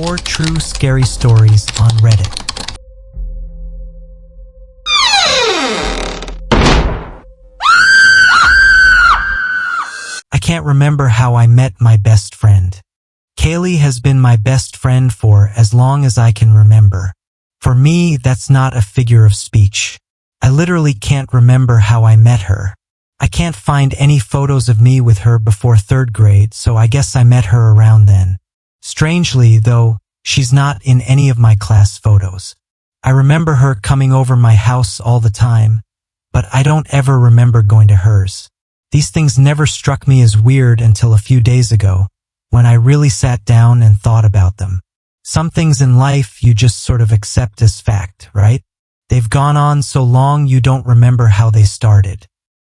4 true scary stories on Reddit. I can't remember how I met my best friend. Kaylee has been my best friend for as long as I can remember. For me, that's not a figure of speech. I literally can't remember how I met her. I can't find any photos of me with her before 3rd grade, so I guess I met her around then. Strangely, though, she's not in any of my class photos. I remember her coming over my house all the time, but I don't ever remember going to hers. These things never struck me as weird until a few days ago, when I really sat down and thought about them. Some things in life you just sort of accept as fact, right? They've gone on so long you don't remember how they started.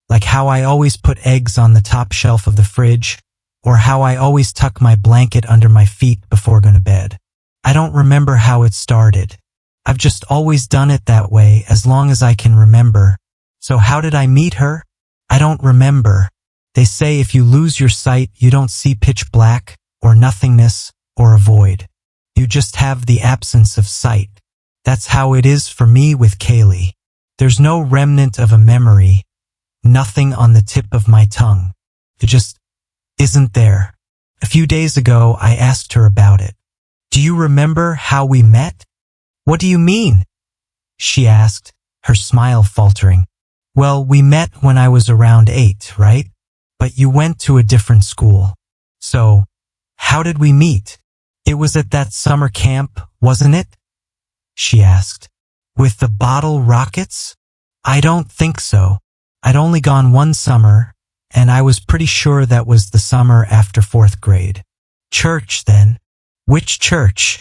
Like how I always put eggs on the top shelf of the fridge, or how I always tuck my blanket under my feet before going to bed. I don't remember how it started. I've just always done it that way as long as I can remember. So how did I meet her? I don't remember. They say if you lose your sight, you don't see pitch black, or nothingness, or a void. You just have the absence of sight. That's how it is for me with Kaylee. There's no remnant of a memory, nothing on the tip of my tongue. It just isn't there. A few days ago, I asked her about it. Do you remember how we met? What do you mean? She asked, her smile faltering. Well, we met when I was around 8, right? But you went to a different school. So, how did we meet? It was at that summer camp, wasn't it? She asked. With the bottle rockets? I don't think so. I'd only gone one summer, and I was pretty sure that was the summer after 4th grade. Church, then. Which church?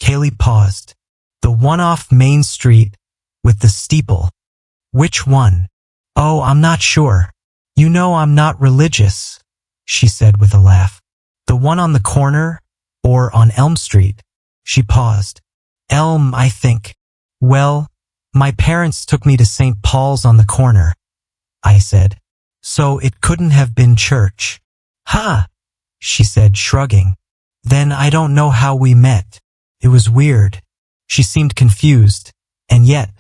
Kaylee paused. The one off Main Street, with the steeple. Which one? Oh, I'm not sure. You know I'm not religious, she said with a laugh. The one on the corner, or on Elm Street? She paused. Elm, I think. Well, my parents took me to St. Paul's on the corner, I said. So it couldn't have been church. Ha! She said, shrugging. Then I don't know how we met. It was weird. She seemed confused, and yet,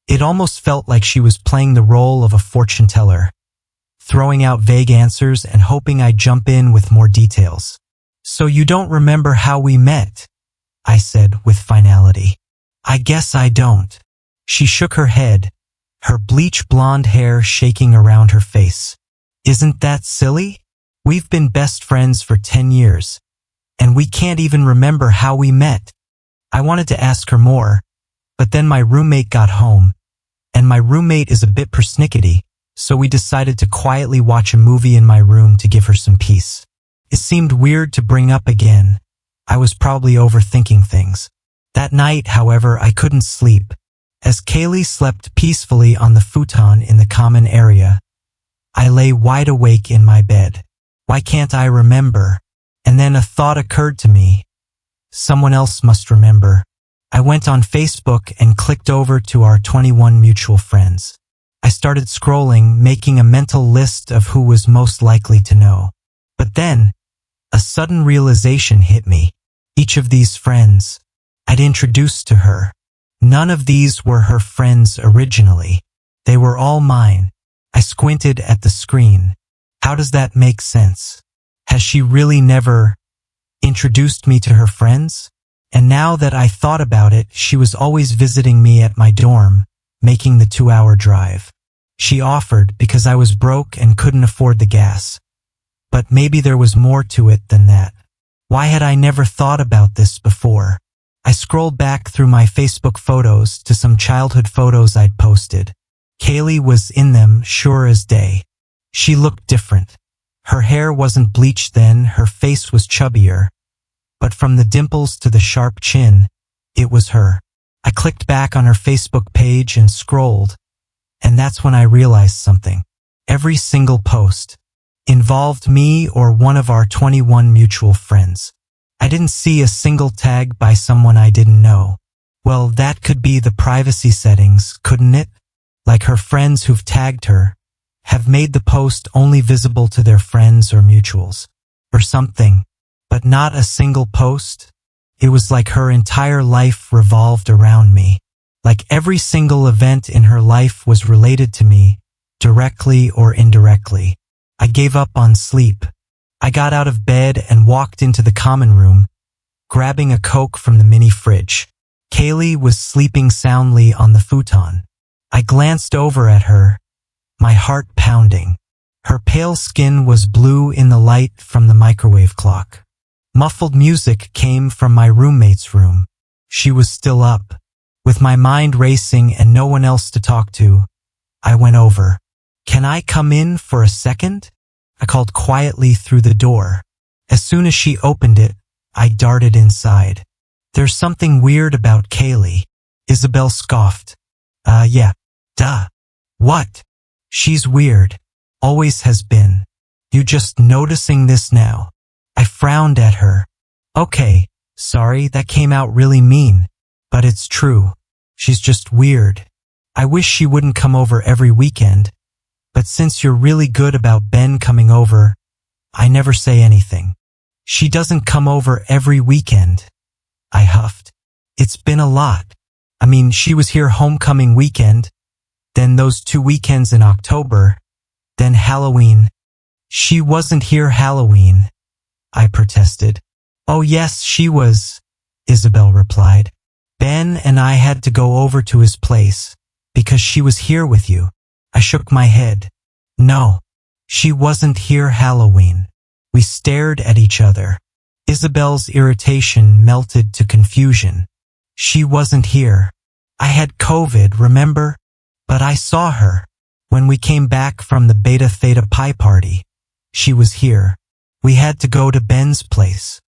it almost felt like she was playing the role of a fortune teller, throwing out vague answers and hoping I'd jump in with more details. So you don't remember how we met? I said with finality. I guess I don't. She shook her head, her bleach blonde hair shaking around her face. Isn't that silly? We've been best friends for 10 years, and we can't even remember how we met. I wanted to ask her more, but then my roommate got home, and my roommate is a bit persnickety, so we decided to quietly watch a movie in my room to give her some peace. It seemed weird to bring up again. I was probably overthinking things. That night, however, I couldn't sleep. As Kaylee slept peacefully on the futon in the common area, I lay wide awake in my bed. Why can't I remember? And then a thought occurred to me. Someone else must remember. I went on Facebook and clicked over to our 21 mutual friends. I started scrolling, making a mental list of who was most likely to know. But then, a sudden realization hit me. Each of these friends I'd introduced to her. None of these were her friends originally. They were all mine. I squinted at the screen. How does that make sense? Has she really never introduced me to her friends? And now that I thought about it, she was always visiting me at my dorm, making the 2-hour drive. She offered because I was broke and couldn't afford the gas. But maybe there was more to it than that. Why had I never thought about this before? I scrolled back through my Facebook photos to some childhood photos I'd posted. Kaylee was in them, sure as day. She looked different. Her hair wasn't bleached then, her face was chubbier. But from the dimples to the sharp chin, it was her. I clicked back on her Facebook page and scrolled, and that's when I realized something. Every single post involved me or one of our 21 mutual friends. I didn't see a single tag by someone I didn't know. Well, that could be the privacy settings, couldn't it? Like her friends who've tagged her have made the post only visible to their friends or mutuals, or something. But not a single post? It was like her entire life revolved around me. Like every single event in her life was related to me, directly or indirectly. I gave up on sleep. I got out of bed and walked into the common room, grabbing a Coke from the mini fridge. Kaylee was sleeping soundly on the futon. I glanced over at her, my heart pounding. Her pale skin was blue in the light from the microwave clock. Muffled music came from my roommate's room. She was still up. With my mind racing and no one else to talk to, I went over. "Can I come in for a second?" I called quietly through the door. As soon as she opened it, I darted inside. "There's something weird about Kaylee," Isabel scoffed. Yeah. Duh. What? She's weird. Always has been. You just noticing this now?" I frowned at her. "Okay, sorry, that came out really mean. But it's true. She's just weird. I wish she wouldn't come over every weekend. But since you're really good about Ben coming over, I never say anything." "She doesn't come over every weekend," I huffed. "It's been a lot. I mean, she was here homecoming weekend, then those 2 weekends in October, then Halloween." "She wasn't here Halloween," I protested. "Oh yes, she was," Isabel replied. "Ben and I had to go over to his place, because she was here with you." I shook my head. "No, she wasn't here Halloween." We stared at each other. Isabel's irritation melted to confusion. "She wasn't here. I had COVID, remember? But I saw her. When we came back from the Beta Theta Pi party, she was here. We had to go to Ben's place."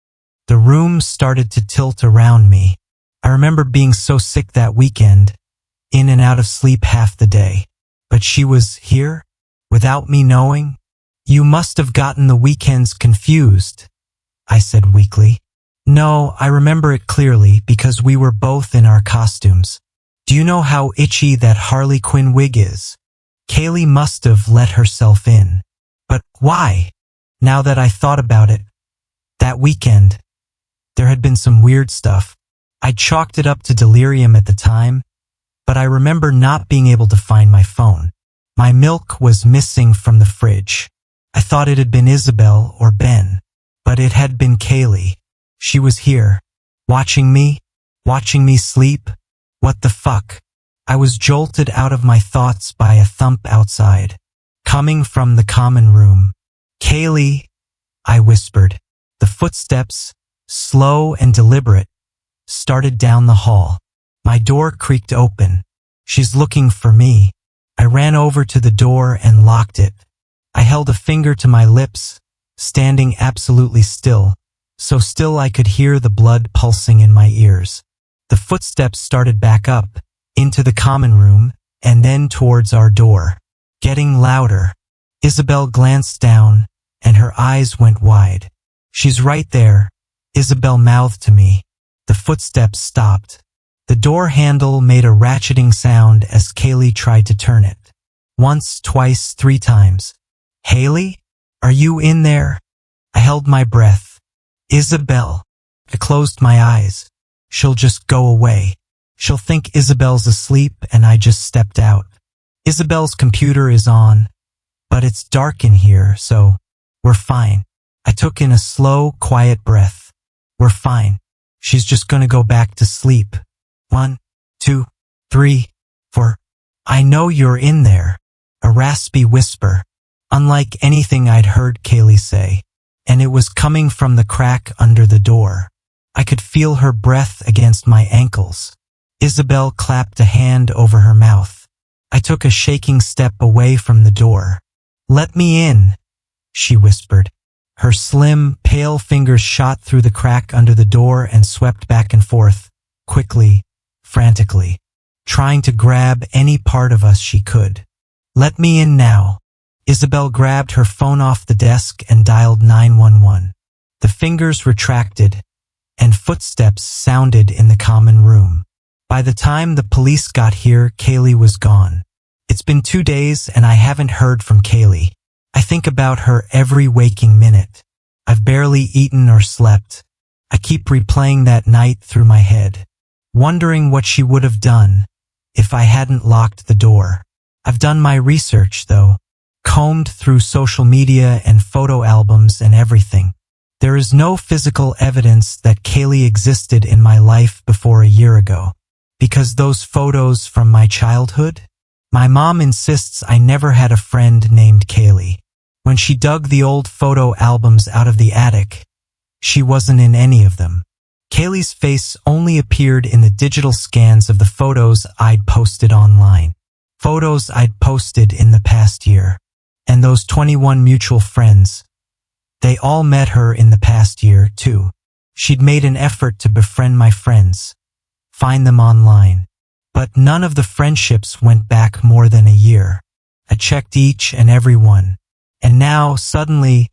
The room started to tilt around me. I remember being so sick that weekend, in and out of sleep half the day. But she was here? Without me knowing? "You must have gotten the weekends confused," I said weakly. "No, I remember it clearly because we were both in our costumes. Do you know how itchy that Harley Quinn wig is? Kaylee must have let herself in. But why? Now that I thought about it, that weekend, there had been some weird stuff. I chalked it up to delirium at the time, but I remember not being able to find my phone. My milk was missing from the fridge. I thought it had been Isabel or Ben, but it had been Kaylee. She was here, watching me sleep. What the fuck? I was jolted out of my thoughts by a thump outside, coming from the common room. "Kaylee," I whispered. The footsteps, slow and deliberate, started down the hall. My door creaked open. "She's looking for me." I ran over to the door and locked it. I held a finger to my lips, standing absolutely still, so still I could hear the blood pulsing in my ears. The footsteps started back up, into the common room, and then towards our door, getting louder. Isabel glanced down, and her eyes went wide. "She's right there," Isabel mouthed to me. The footsteps stopped. The door handle made a ratcheting sound as Kaylee tried to turn it. Once, twice, 3 times. "Haley? Are you in there?" I held my breath. "Isabel." I closed my eyes. "She'll just go away. She'll think Isabel's asleep and I just stepped out. Isabel's computer is on, but it's dark in here, so we're fine." I took in a slow, quiet breath. "We're fine. She's just gonna go back to sleep. 1, 2, 3, 4. "I know you're in there," a raspy whisper, unlike anything I'd heard Kaylee say, and it was coming from the crack under the door. I could feel her breath against my ankles. Isabel clapped a hand over her mouth. I took a shaking step away from the door. "Let me in," she whispered. Her slim, pale fingers shot through the crack under the door and swept back and forth, quickly, frantically, trying to grab any part of us she could. "Let me in now." Isabel grabbed her phone off the desk and dialed 911. The fingers retracted, and footsteps sounded in the common room. By the time the police got here, Kaylee was gone. It's been 2 days and I haven't heard from Kaylee. I think about her every waking minute. I've barely eaten or slept. I keep replaying that night through my head, wondering what she would have done if I hadn't locked the door. I've done my research, though, combed through social media and photo albums and everything. There is no physical evidence that Kaylee existed in my life before a year ago. Because those photos from my childhood? My mom insists I never had a friend named Kaylee. When she dug the old photo albums out of the attic, she wasn't in any of them. Kaylee's face only appeared in the digital scans of the photos I'd posted online. Photos I'd posted in the past year. And those 21 mutual friends. They all met her in the past year, too. She'd made an effort to befriend my friends, find them online. But none of the friendships went back more than a year. I checked each and every one. And now, suddenly,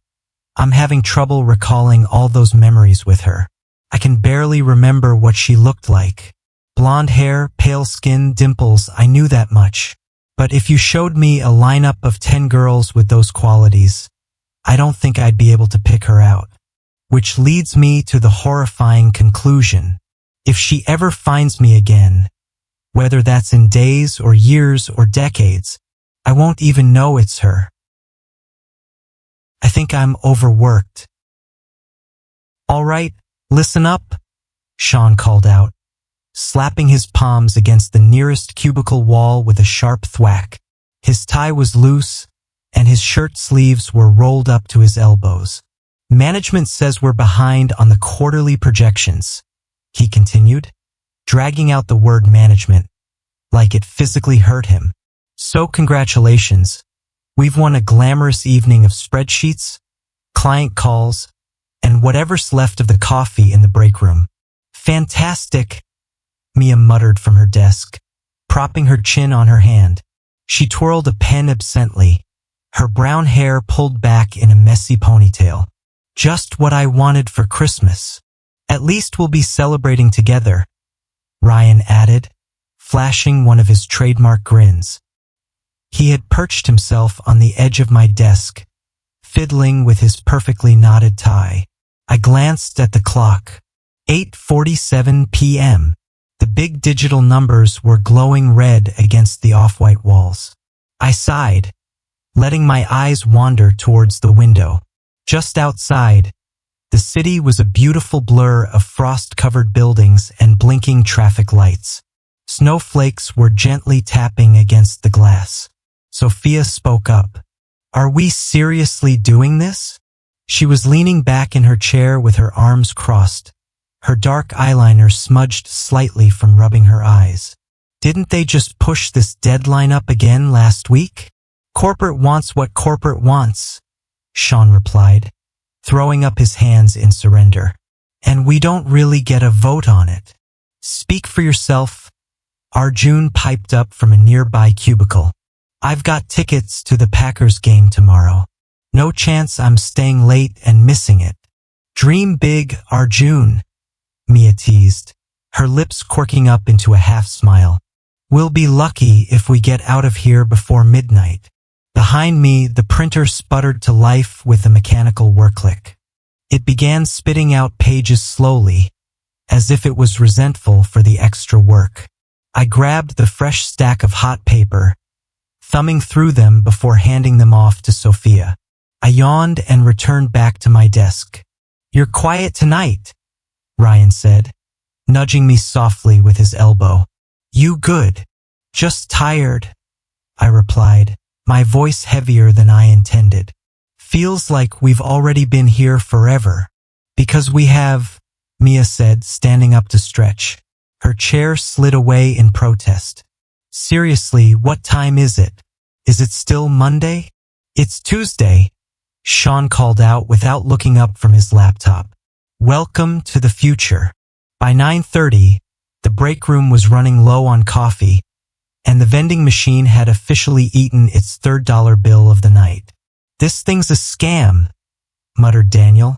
I'm having trouble recalling all those memories with her. I can barely remember what she looked like. Blonde hair, pale skin, dimples, I knew that much. But if you showed me a lineup of 10 girls with those qualities, I don't think I'd be able to pick her out. Which leads me to the horrifying conclusion. If she ever finds me again, whether that's in days or years or decades, I won't even know it's her. I think I'm overworked. All right, listen up, Sean called out, slapping his palms against the nearest cubicle wall with a sharp thwack. His tie was loose, and his shirt sleeves were rolled up to his elbows. Management says we're behind on the quarterly projections, he continued, dragging out the word management, like it physically hurt him. So congratulations. We've won a glamorous evening of spreadsheets, client calls, and whatever's left of the coffee in the break room. Fantastic, Mia muttered from her desk, propping her chin on her hand. She twirled a pen absently, her brown hair pulled back in a messy ponytail. Just what I wanted for Christmas. At least we'll be celebrating together, Ryan added, flashing one of his trademark grins. He had perched himself on the edge of my desk, fiddling with his perfectly knotted tie. I glanced at the clock. 8:47 p.m. The big digital numbers were glowing red against the off-white walls. I sighed, letting my eyes wander towards the window. Just outside, the city was a beautiful blur of frost-covered buildings and blinking traffic lights. Snowflakes were gently tapping against the glass. Sophia spoke up. Are we seriously doing this? She was leaning back in her chair with her arms crossed, her dark eyeliner smudged slightly from rubbing her eyes. Didn't they just push this deadline up again last week? Corporate wants what corporate wants, Sean replied, throwing up his hands in surrender. And we don't really get a vote on it. Speak for yourself, Arjun piped up from a nearby cubicle. I've got tickets to the Packers game tomorrow. No chance I'm staying late and missing it. Dream big, Arjun, Mia teased, her lips quirking up into a half smile. We'll be lucky if we get out of here before midnight. Behind me, the printer sputtered to life with a mechanical work click. It began spitting out pages slowly, as if it was resentful for the extra work. I grabbed the fresh stack of hot paper, thumbing through them before handing them off to Sophia. I yawned and returned back to my desk. You're quiet tonight, Ryan said, nudging me softly with his elbow. You good? Just tired, I replied, my voice heavier than I intended. Feels like we've already been here forever. Because we have, Mia said, standing up to stretch. Her chair slid away in protest. Seriously, what time is it? Is it still Monday? It's Tuesday, Sean called out without looking up from his laptop. Welcome to the future. By 9:30, the break room was running low on coffee, and the vending machine had officially eaten its third dollar bill of the night. This thing's a scam, muttered Daniel,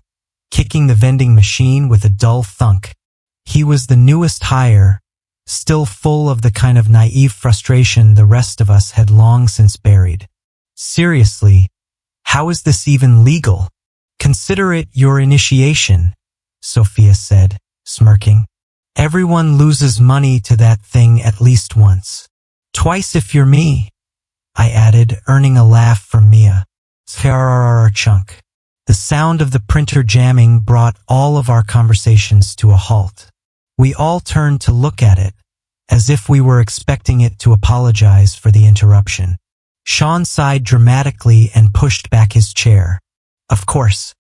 kicking the vending machine with a dull thunk. He was the newest hire, still full of the kind of naive frustration the rest of us had long since buried. Seriously, how is this even legal? Consider it your initiation, Sophia said, smirking. Everyone loses money to that thing at least once. Twice if you're me, I added, earning a laugh from Mia. Chunk. The sound of the printer jamming brought all of our conversations to a halt. We all turned to look at it, as if we were expecting it to apologize for the interruption. Sean sighed dramatically and pushed back his chair. Of course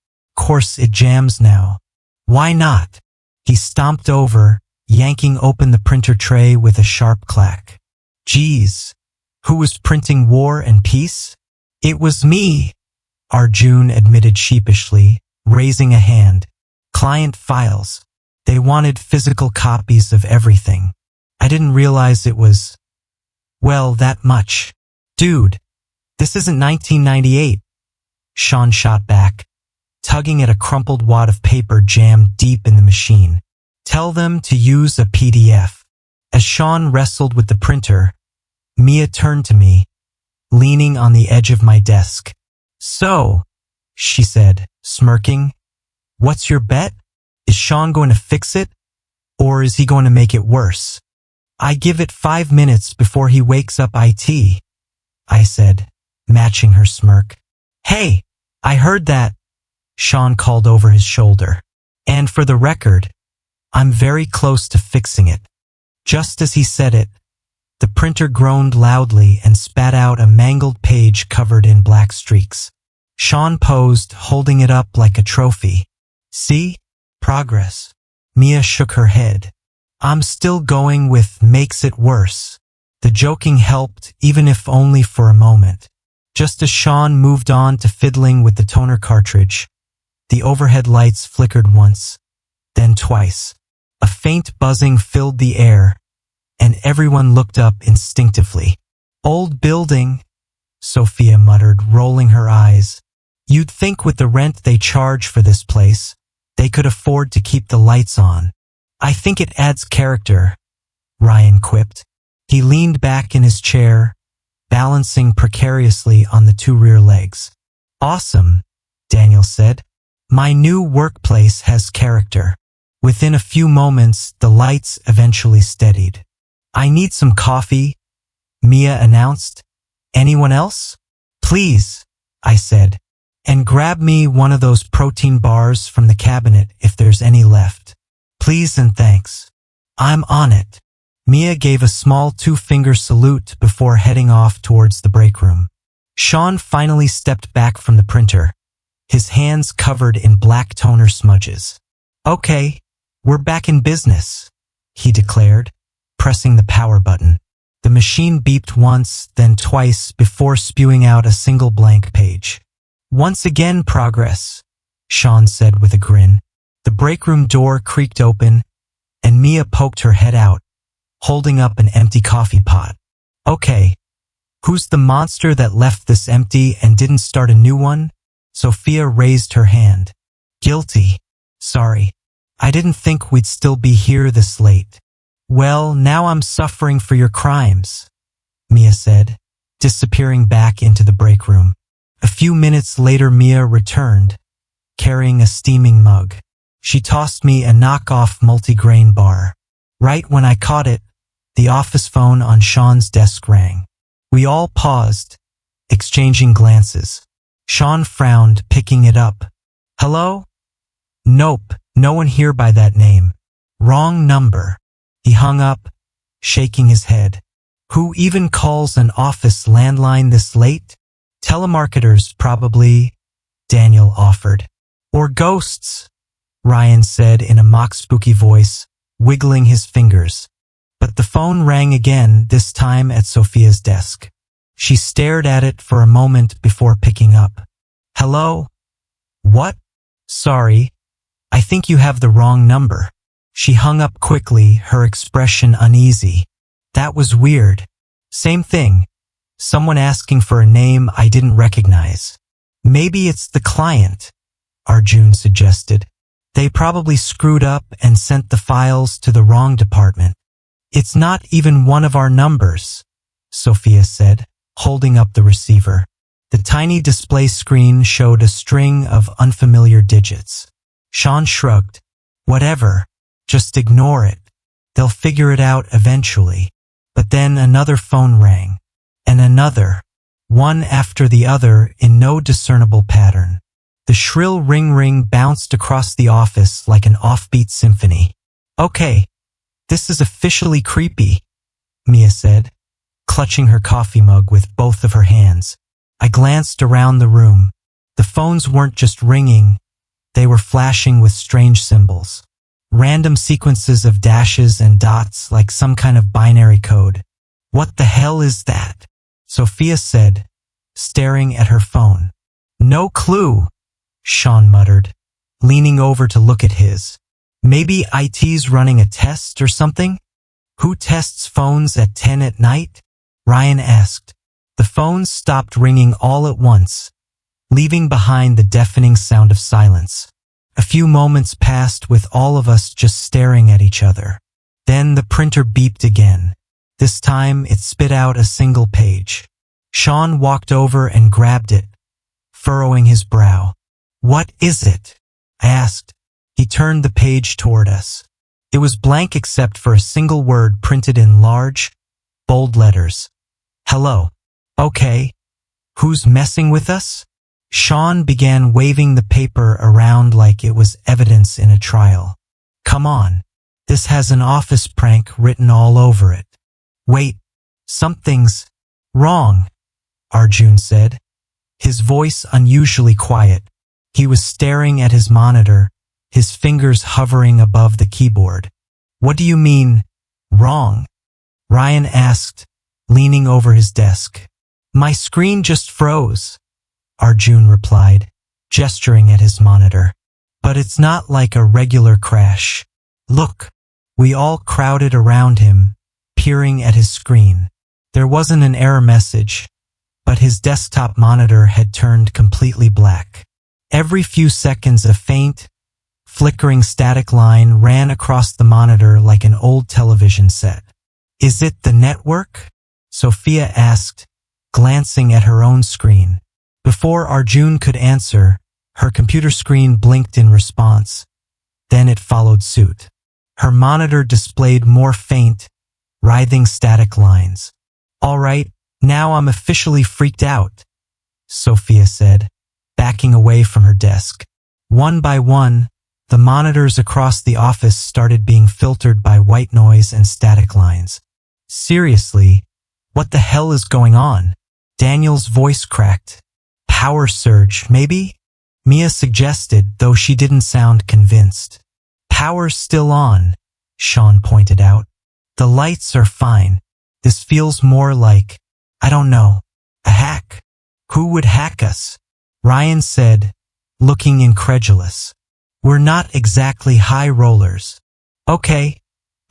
it jams now. Why not? He stomped over, yanking open the printer tray with a sharp clack. Geez, who was printing War and Peace? It was me, Arjun admitted sheepishly, raising a hand. Client files. They wanted physical copies of everything. I didn't realize it was, well, that much. Dude, this isn't 1998. Sean shot back, tugging at a crumpled wad of paper jammed deep in the machine. Tell them to use a PDF. As Sean wrestled with the printer, Mia turned to me, leaning on the edge of my desk. So, she said, smirking, what's your bet? Is Sean going to fix it? Or is he going to make it worse? I give it 5 minutes before he wakes up IT, I said, matching her smirk. Hey, I heard that, Sean called over his shoulder. And for the record, I'm very close to fixing it. Just as he said it, the printer groaned loudly and spat out a mangled page covered in black streaks. Sean posed, holding it up like a trophy. See? Progress. Mia shook her head. I'm still going with makes it worse. The joking helped, even if only for a moment. Just as Sean moved on to fiddling with the toner cartridge, the overhead lights flickered once, then twice. A faint buzzing filled the air, and everyone looked up instinctively. Old building, Sophia muttered, rolling her eyes. You'd think with the rent they charge for this place, they could afford to keep the lights on. I think it adds character, Ryan quipped. He leaned back in his chair, balancing precariously on the 2 rear legs. Awesome, Daniel said. My new workplace has character. Within a few moments, the lights eventually steadied. I need some coffee, Mia announced. Anyone else? Please, I said. And grab me one of those protein bars from the cabinet if there's any left. Please and thanks. I'm on it. Mia gave a small 2-finger salute before heading off towards the break room. Sean finally stepped back from the printer, his hands covered in black toner smudges. Okay, we're back in business, he declared, pressing the power button. The machine beeped once, then twice before spewing out a single blank page. Once again, progress, Sean said with a grin. The break room door creaked open, and Mia poked her head out, holding up an empty coffee pot. Okay, who's the monster that left this empty and didn't start a new one? Sophia raised her hand. Guilty. Sorry. I didn't think we'd still be here this late. Well, now I'm suffering for your crimes, Mia said, disappearing back into the break room. A few minutes later, Mia returned, carrying a steaming mug. She tossed me a knockoff multigrain bar. Right when I caught it, the office phone on Sean's desk rang. We all paused, exchanging glances. Sean frowned, picking it up. Hello? Nope, no one here by that name. Wrong number. He hung up, shaking his head. Who even calls an office landline this late? Telemarketers, probably, Daniel offered. Or ghosts, Ryan said in a mock spooky voice, wiggling his fingers. But the phone rang again, this time at Sophia's desk. She stared at it for a moment before picking up. Hello? What? Sorry, I think you have the wrong number. She hung up quickly, her expression uneasy. That was weird. Same thing. Someone asking for a name I didn't recognize. Maybe it's the client, Arjun suggested. They probably screwed up and sent the files to the wrong department. It's not even one of our numbers, Sophia said, holding up the receiver. The tiny display screen showed a string of unfamiliar digits. Sean shrugged. Whatever. Just ignore it. They'll figure it out eventually. But then another phone rang. And another. One after the other in no discernible pattern. The shrill ring bounced across the office like an offbeat symphony. Okay, this is officially creepy, Mia said, clutching her coffee mug with both of her hands. I glanced around the room. The phones weren't just ringing, they were flashing with strange symbols. Random sequences of dashes and dots like some kind of binary code. What the hell is that? Sophia said, staring at her phone. No clue, Sean muttered, leaning over to look at his. Maybe IT's running a test or something? Who tests phones at 10 at night? Ryan asked. The phones stopped ringing all at once, leaving behind the deafening sound of silence. A few moments passed with all of us just staring at each other. Then the printer beeped again. This time it spit out a single page. Sean walked over and grabbed it, furrowing his brow. What is it? I asked. He turned the page toward us. It was blank except for a single word printed in large, bold letters. Hello. Okay. Who's messing with us? Sean began waving the paper around like it was evidence in a trial. Come on. This has an office prank written all over it. Wait. Something's wrong, Arjun said, his voice unusually quiet. He was staring at his monitor, his fingers hovering above the keyboard. What do you mean, wrong? Ryan asked, leaning over his desk. My screen just froze, Arjun replied, gesturing at his monitor. But it's not like a regular crash. Look. We all crowded around him, peering at his screen. There wasn't an error message, but his desktop monitor had turned completely black. Every few seconds a faint, flickering static line ran across the monitor like an old television set. Is it the network? Sophia asked, glancing at her own screen. Before Arjun could answer, her computer screen blinked in response. Then it followed suit. Her monitor displayed more faint, writhing static lines. All right, now I'm officially freaked out, Sophia said, backing away from her desk. One by one, the monitors across the office started being filtered by white noise and static lines. Seriously, what the hell is going on? Daniel's voice cracked. Power surge, maybe? Mia suggested, though she didn't sound convinced. Power's still on, Sean pointed out. The lights are fine. This feels more like, I don't know, a hack. Who would hack us? Ryan said, looking incredulous. We're not exactly high rollers. Okay,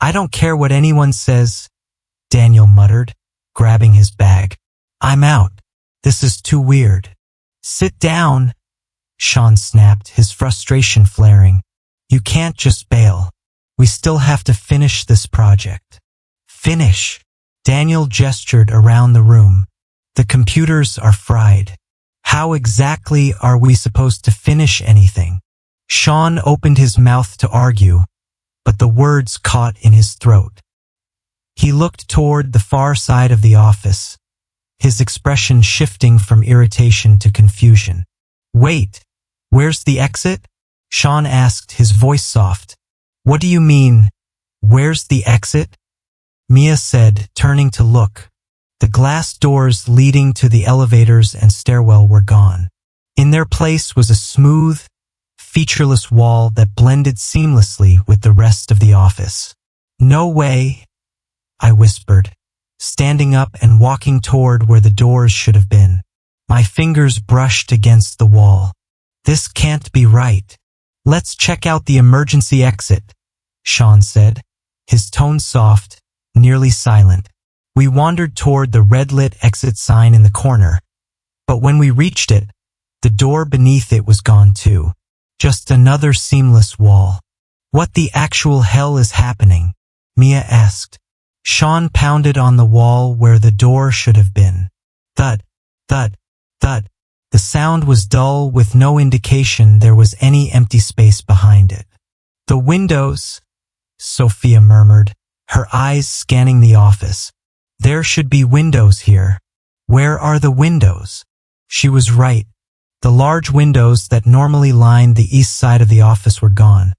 I don't care what anyone says, Daniel muttered, grabbing his bag. I'm out. This is too weird. Sit down, Sean snapped, his frustration flaring. You can't just bail. We still have to finish this project. Finish? Daniel gestured around the room. The computers are fried. How exactly are we supposed to finish anything? Sean opened his mouth to argue, but the words caught in his throat. He looked toward the far side of the office, his expression shifting from irritation to confusion. Wait, where's the exit? Sean asked, his voice soft. What do you mean, where's the exit? Mia said, turning to look. The glass doors leading to the elevators and stairwell were gone. In their place was a smooth, featureless wall that blended seamlessly with the rest of the office. No way, I whispered, standing up and walking toward where the doors should have been. My fingers brushed against the wall. This can't be right. Let's check out the emergency exit, Sean said, his tone soft, nearly silent. We wandered toward the red-lit exit sign in the corner, but when we reached it, the door beneath it was gone too. Just another seamless wall. What the actual hell is happening? Mia asked. Sean pounded on the wall where the door should have been. Thud, thud, thud. The sound was dull with no indication there was any empty space behind it. The windows, Sophia murmured, her eyes scanning the office. There should be windows here. Where are the windows? She was right. The large windows that normally lined the east side of the office were gone,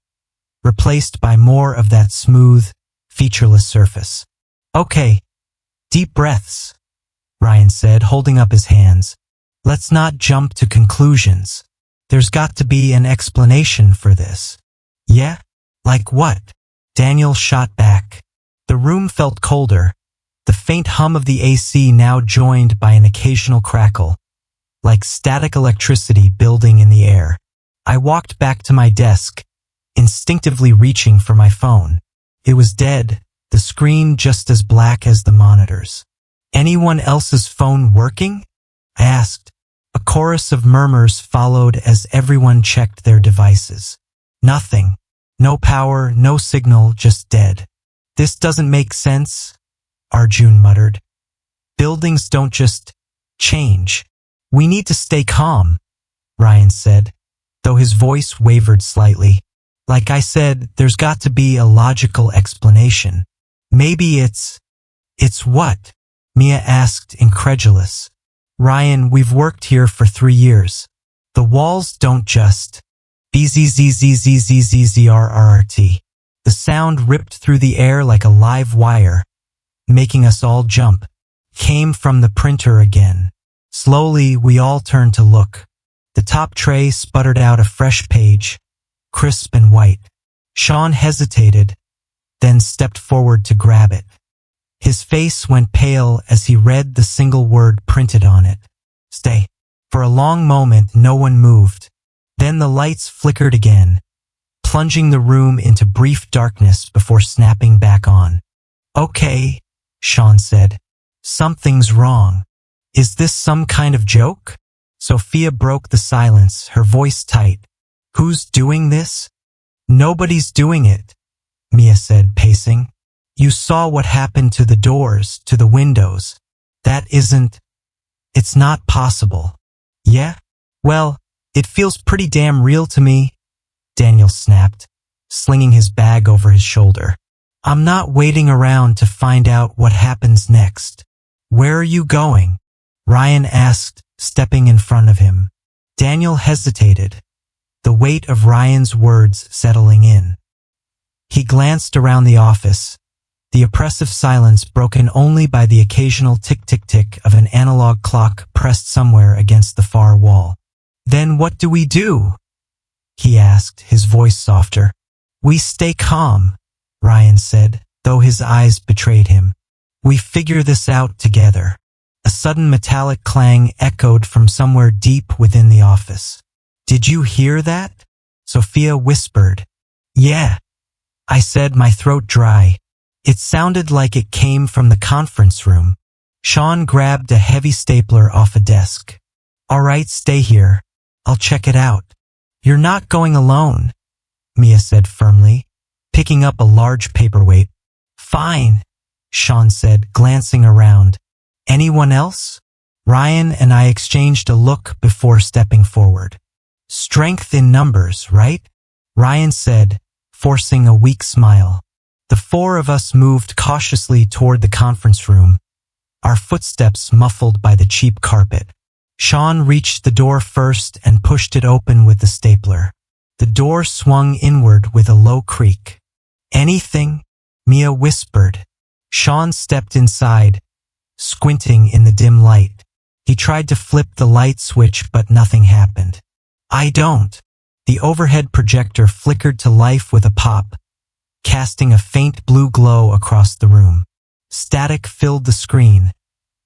replaced by more of that smooth, featureless surface. Okay, deep breaths, Ryan said, holding up his hands. Let's not jump to conclusions. There's got to be an explanation for this. Yeah? Like what? Daniel shot back. The room felt colder, the faint hum of the AC now joined by an occasional crackle, like static electricity building in the air. I walked back to my desk, instinctively reaching for my phone. It was dead, the screen just as black as the monitors. Anyone else's phone working? I asked. A chorus of murmurs followed as everyone checked their devices. Nothing. No power, no signal, just dead. This doesn't make sense, Arjun muttered. Buildings don't just change. We need to stay calm, Ryan said, though his voice wavered slightly. Like I said, there's got to be a logical explanation. Maybe it's what? Mia asked, incredulous. Ryan, we've worked here for 3 years. The walls don't just bzzzzzzzzzzrrt. The sound ripped through the air like a live wire, making us all jump. Came from the printer again. Slowly, we all turned to look. The top tray sputtered out a fresh page, crisp and white. Sean hesitated, then stepped forward to grab it. His face went pale as he read the single word printed on it. Stay. For a long moment, no one moved. Then the lights flickered again, plunging the room into brief darkness before snapping back on. Okay, Sean said. Something's wrong. Is this some kind of joke? Sophia broke the silence, her voice tight. Who's doing this? Nobody's doing it, Mia said, pacing. You saw what happened to the doors, to the windows. It's not possible. Yeah? Well, it feels pretty damn real to me, Daniel snapped, slinging his bag over his shoulder. I'm not waiting around to find out what happens next. Where are you going? Ryan asked, stepping in front of him. Daniel hesitated, the weight of Ryan's words settling in. He glanced around the office, the oppressive silence broken only by the occasional tick-tick-tick of an analog clock pressed somewhere against the far wall. Then what do we do? He asked, his voice softer. We stay calm, Ryan said, though his eyes betrayed him. We figure this out together. A sudden metallic clang echoed from somewhere deep within the office. Did you hear that? Sophia whispered. Yeah, I said, my throat dry. It sounded like it came from the conference room. Sean grabbed a heavy stapler off a desk. All right, stay here. I'll check it out. You're not going alone, Mia said firmly, picking up a large paperweight. Fine, Sean said, glancing around. Anyone else? Ryan and I exchanged a look before stepping forward. Strength in numbers, right? Ryan said, forcing a weak smile. The 4 of us moved cautiously toward the conference room, our footsteps muffled by the cheap carpet. Sean reached the door first and pushed it open with the stapler. The door swung inward with a low creak. Anything? Mia whispered. Sean stepped inside, squinting in the dim light. He tried to flip the light switch, but nothing happened. I don't. The overhead projector flickered to life with a pop, casting a faint blue glow across the room. Static filled the screen,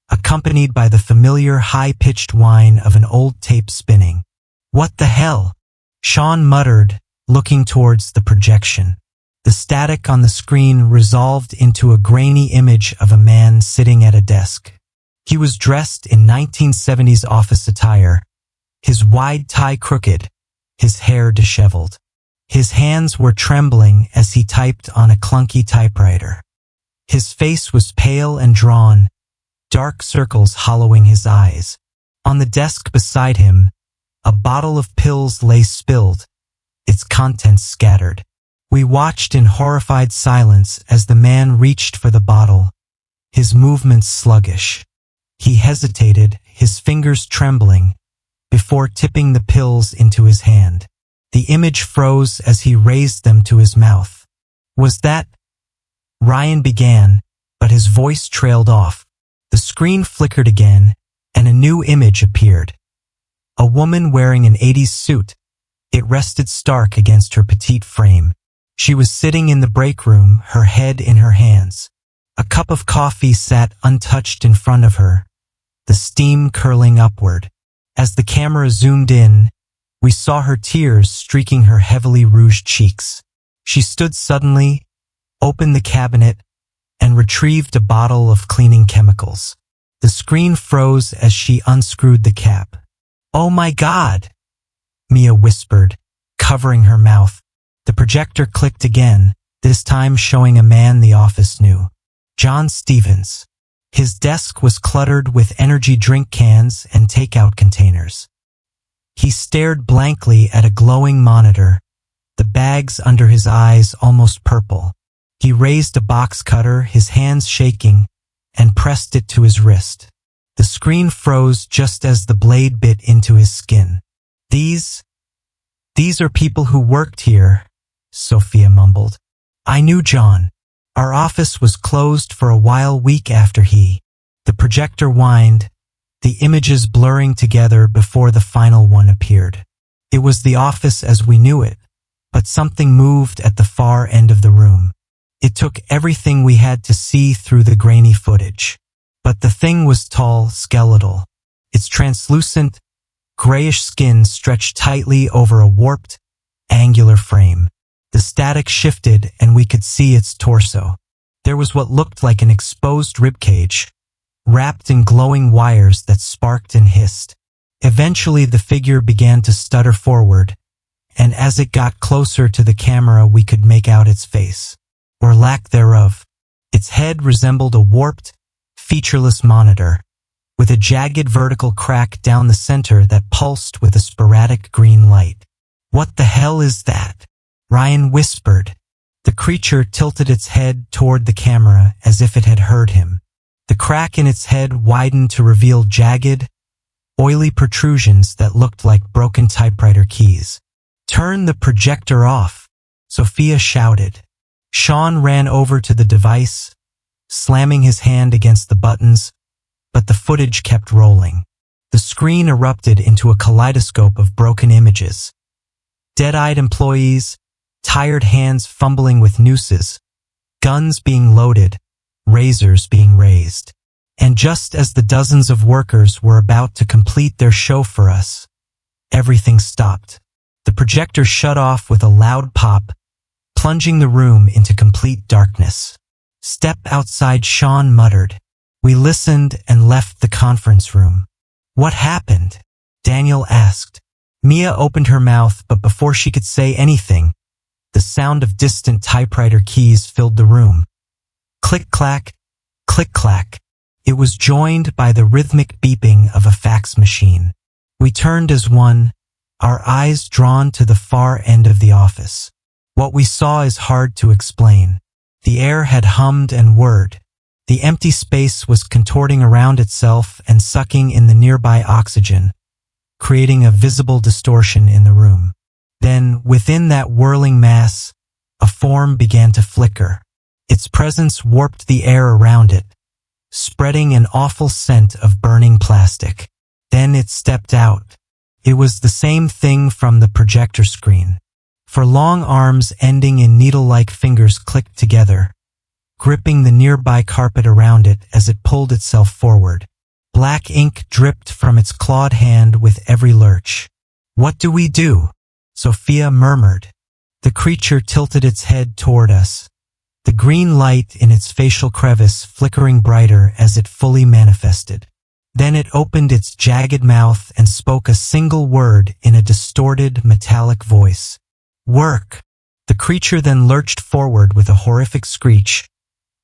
accompanied by the familiar high-pitched whine of an old tape spinning. What the hell? Sean muttered, looking towards the projection. The static on the screen resolved into a grainy image of a man sitting at a desk. He was dressed in 1970s office attire, his wide tie crooked, his hair disheveled. His hands were trembling as he typed on a clunky typewriter. His face was pale and drawn, dark circles hollowing his eyes. On the desk beside him, a bottle of pills lay spilled, its contents scattered. We watched in horrified silence as the man reached for the bottle, his movements sluggish. He hesitated, his fingers trembling, before tipping the pills into his hand. The image froze as he raised them to his mouth. "Was that?" Ryan began, but his voice trailed off. The screen flickered again, and a new image appeared. A woman wearing an 80s suit. It rested stark against her petite frame. She was sitting in the break room, her head in her hands. A cup of coffee sat untouched in front of her, the steam curling upward. As the camera zoomed in, we saw her tears streaking her heavily rouged cheeks. She stood suddenly, opened the cabinet, and retrieved a bottle of cleaning chemicals. The screen froze as she unscrewed the cap. "Oh my God!" Mia whispered, covering her mouth. The projector clicked again, this time showing a man the office knew. John Stevens. His desk was cluttered with energy drink cans and takeout containers. He stared blankly at a glowing monitor, the bags under his eyes almost purple. He raised a box cutter, his hands shaking, and pressed it to his wrist. The screen froze just as the blade bit into his skin. These are people who worked here," Sophia mumbled. "I knew John. Our office was closed for a while week after he." The projector whined, the images blurring together before the final one appeared. It was the office as we knew it, but something moved at the far end of the room. It took everything we had to see through the grainy footage. But the thing was tall, skeletal. Its translucent, grayish skin stretched tightly over a warped, angular frame. The static shifted and we could see its torso. There was what looked like an exposed ribcage, wrapped in glowing wires that sparked and hissed. Eventually the figure began to stutter forward, and as it got closer to the camera we could make out its face, or lack thereof. Its head resembled a warped, featureless monitor, with a jagged vertical crack down the center that pulsed with a sporadic green light. "What the hell is that?" Ryan whispered. The creature tilted its head toward the camera as if it had heard him. The crack in its head widened to reveal jagged, oily protrusions that looked like broken typewriter keys. "Turn the projector off," Sophia shouted. Sean ran over to the device, slamming his hand against the buttons, but the footage kept rolling. The screen erupted into a kaleidoscope of broken images. Dead-eyed employees, tired hands fumbling with nooses, guns being loaded, razors being raised. And just as the dozens of workers were about to complete their show for us, everything stopped. The projector shut off with a loud pop, plunging the room into complete darkness. "Step outside," Sean muttered. We listened and left the conference room. "What happened?" Daniel asked. Mia opened her mouth, but before she could say anything, the sound of distant typewriter keys filled the room. Click-clack, click-clack. It was joined by the rhythmic beeping of a fax machine. We turned as one, our eyes drawn to the far end of the office. What we saw is hard to explain. The air had hummed and whirred. The empty space was contorting around itself and sucking in the nearby oxygen, creating a visible distortion in the room. Then, within that whirling mass, a form began to flicker. Its presence warped the air around it, spreading an awful scent of burning plastic. Then it stepped out. It was the same thing from the projector screen. For long arms ending in needle-like fingers clicked together, gripping the nearby carpet around it as it pulled itself forward. Black ink dripped from its clawed hand with every lurch. "What do we do?" Sophia murmured. The creature tilted its head toward us, the green light in its facial crevice flickering brighter as it fully manifested. Then it opened its jagged mouth and spoke a single word in a distorted, metallic voice. "Work." The creature then lurched forward with a horrific screech,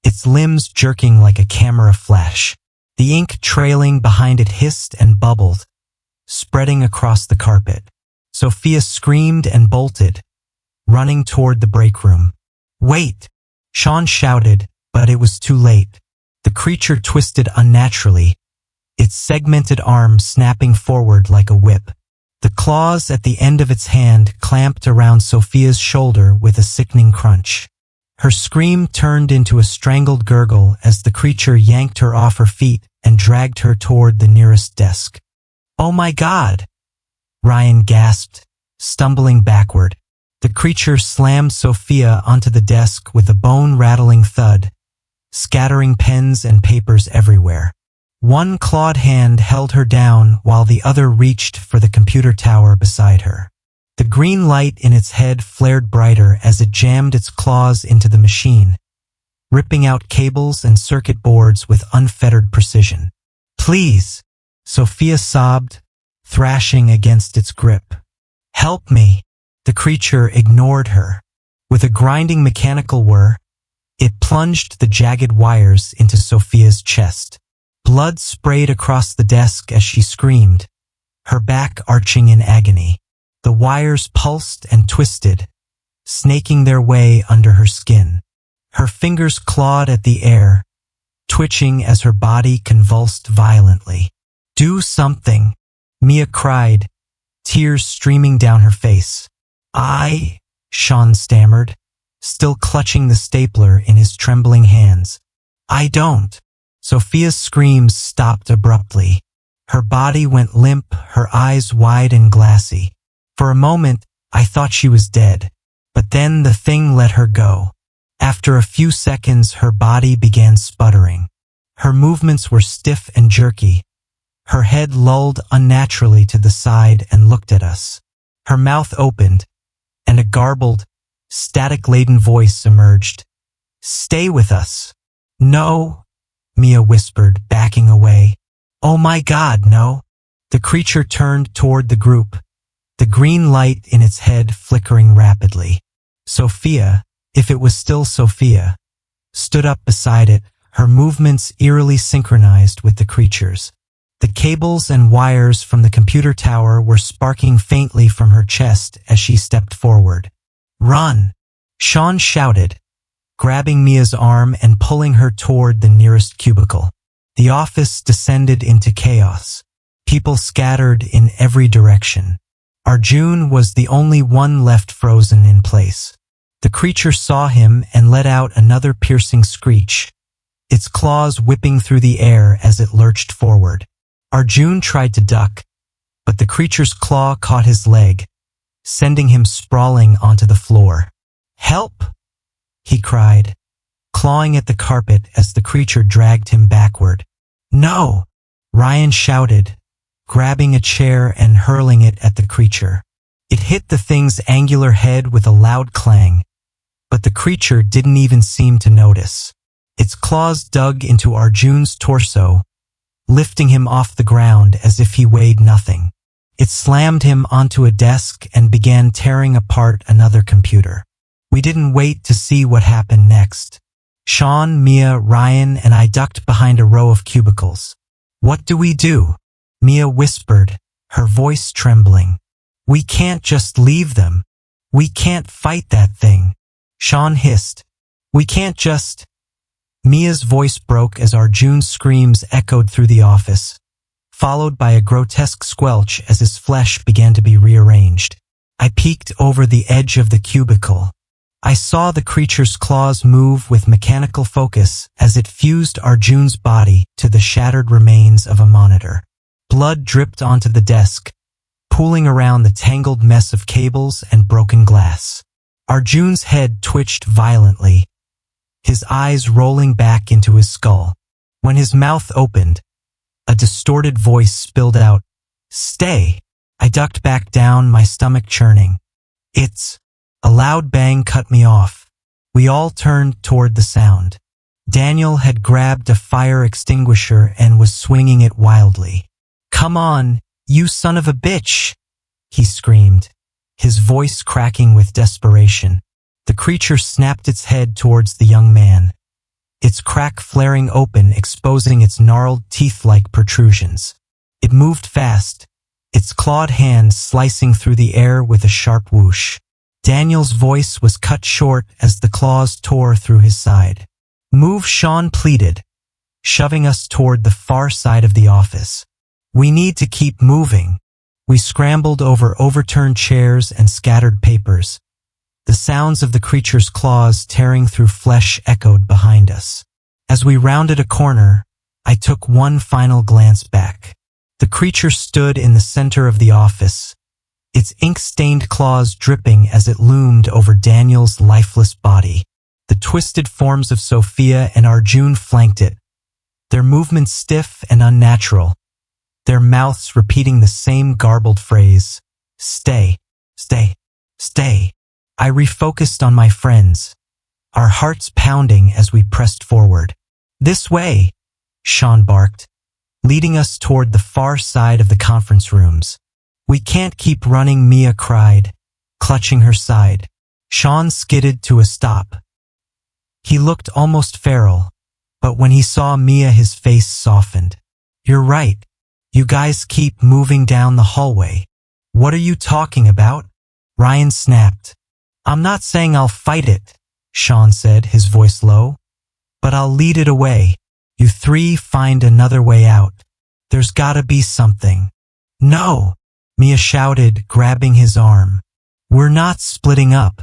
its limbs jerking like a camera flash. The ink trailing behind it hissed and bubbled, spreading across the carpet. Sophia screamed and bolted, running toward the break room. "Wait!" Sean shouted, but it was too late. The creature twisted unnaturally, its segmented arm snapping forward like a whip. The claws at the end of its hand clamped around Sophia's shoulder with a sickening crunch. Her scream turned into a strangled gurgle as the creature yanked her off her feet and dragged her toward the nearest desk. "Oh my God!" Ryan gasped, stumbling backward. The creature slammed Sophia onto the desk with a bone-rattling thud, scattering pens and papers everywhere. One clawed hand held her down while the other reached for the computer tower beside her. The green light in its head flared brighter as it jammed its claws into the machine, ripping out cables and circuit boards with unfettered precision. "Please," Sophia sobbed, thrashing against its grip. "Help me." The creature ignored her. With a grinding mechanical whir, it plunged the jagged wires into Sophia's chest. Blood sprayed across the desk as she screamed, her back arching in agony. The wires pulsed and twisted, snaking their way under her skin. Her fingers clawed at the air, twitching as her body convulsed violently. "Do something," Mia cried, tears streaming down her face. Sean stammered, still clutching the stapler in his trembling hands. "I don't." Sophia's screams stopped abruptly. Her body went limp, her eyes wide and glassy. For a moment, I thought she was dead, but then the thing let her go. After a few seconds, her body began sputtering. Her movements were stiff and jerky. Her head lolled unnaturally to the side and looked at us. Her mouth opened, and a garbled, static-laden voice emerged. "Stay with us." "No," Mia whispered, backing away. "Oh my God, no." The creature turned toward the group, the green light in its head flickering rapidly. Sophia, if it was still Sophia, stood up beside it, her movements eerily synchronized with the creature's. The cables and wires from the computer tower were sparking faintly from her chest as she stepped forward. "Run!" Sean shouted, grabbing Mia's arm and pulling her toward the nearest cubicle. The office descended into chaos. People scattered in every direction. Arjun was the only one left frozen in place. The creature saw him and let out another piercing screech, its claws whipping through the air as it lurched forward. Arjun tried to duck, but the creature's claw caught his leg, sending him sprawling onto the floor. "Help!" he cried, clawing at the carpet as the creature dragged him backward. "No!" Ryan shouted, grabbing a chair and hurling it at the creature. It hit the thing's angular head with a loud clang, but the creature didn't even seem to notice. Its claws dug into Arjun's torso, lifting him off the ground as if he weighed nothing. It slammed him onto a desk and began tearing apart another computer. We didn't wait to see what happened next. Sean, Mia, Ryan, and I ducked behind a row of cubicles. "What do we do?" Mia whispered, her voice trembling. "We can't just leave them. We can't fight that thing." Sean hissed. "We can't just—" Mia's voice broke as Arjun's screams echoed through the office, followed by a grotesque squelch as his flesh began to be rearranged. I peeked over the edge of the cubicle. I saw the creature's claws move with mechanical focus as it fused Arjun's body to the shattered remains of a monitor. Blood dripped onto the desk, pooling around the tangled mess of cables and broken glass. Arjun's head twitched violently, his eyes rolling back into his skull. When his mouth opened, a distorted voice spilled out, "Stay!" I ducked back down, my stomach churning. "It's—" A loud bang cut me off. We all turned toward the sound. Daniel had grabbed a fire extinguisher and was swinging it wildly. "Come on, you son of a bitch!" he screamed, his voice cracking with desperation. The creature snapped its head towards the young man, its crack flaring open, exposing its gnarled teeth-like protrusions. It moved fast, its clawed hand slicing through the air with a sharp whoosh. Daniel's voice was cut short as the claws tore through his side. Move, Sean pleaded, shoving us toward the far side of the office. We need to keep moving. We scrambled over overturned chairs and scattered papers. The sounds of the creature's claws tearing through flesh echoed behind us. As we rounded a corner, I took one final glance back. The creature stood in the center of the office, its ink-stained claws dripping as it loomed over Daniel's lifeless body. The twisted forms of Sophia and Arjun flanked it, their movements stiff and unnatural, their mouths repeating the same garbled phrase, "Stay, stay, stay." I refocused on my friends, our hearts pounding as we pressed forward. "This way," Sean barked, leading us toward the far side of the conference rooms. "We can't keep running," Mia cried, clutching her side. Sean skidded to a stop. He looked almost feral, but when he saw Mia his face softened. "You're right. You guys keep moving down the hallway." "What are you talking about?" Ryan snapped. "I'm not saying I'll fight it," Sean said, his voice low, "but I'll lead it away. You three find another way out. There's gotta be something." "No!" Mia shouted, grabbing his arm. "We're not splitting up.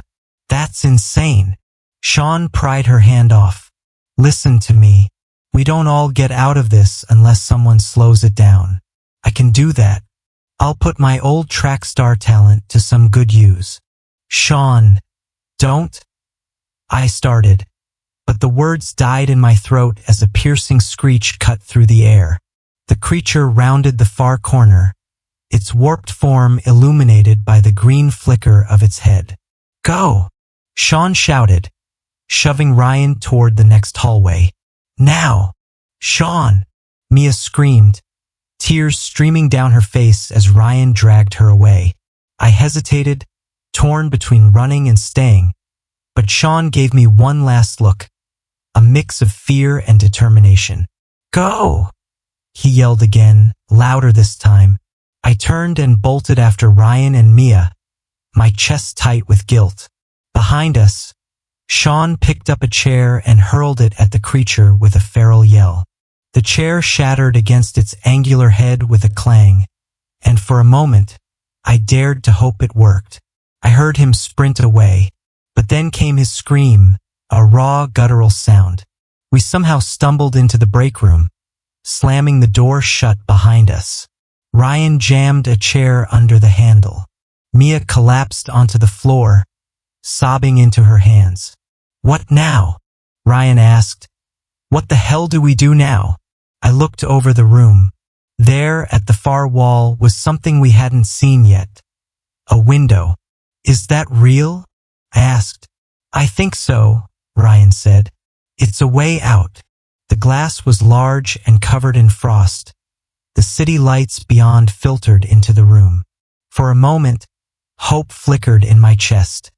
That's insane." Sean pried her hand off. "Listen to me. We don't all get out of this unless someone slows it down. I can do that. I'll put my old track star talent to some good use." "Sean, don't," I started, but the words died in my throat as a piercing screech cut through the air. The creature rounded the far corner, its warped form illuminated by the green flicker of its head. "Go!" Sean shouted, shoving Ryan toward the next hallway. "Now!" "Sean!" Mia screamed, tears streaming down her face as Ryan dragged her away. I hesitated, torn between running and staying, but Sean gave me one last look, a mix of fear and determination. "Go!" he yelled again, louder this time. I turned and bolted after Ryan and Mia, my chest tight with guilt. Behind us, Sean picked up a chair and hurled it at the creature with a feral yell. The chair shattered against its angular head with a clang, and for a moment, I dared to hope it worked. I heard him sprint away, but then came his scream, a raw, guttural sound. We somehow stumbled into the break room, slamming the door shut behind us. Ryan jammed a chair under the handle. Mia collapsed onto the floor, sobbing into her hands. "What now?" Ryan asked. "What the hell do we do now?" I looked over the room. There, at the far wall, was something we hadn't seen yet. A window. "Is that real?" I asked. "I think so," Ryan said. "It's a way out." The glass was large and covered in frost. The city lights beyond filtered into the room. For a moment, hope flickered in my chest.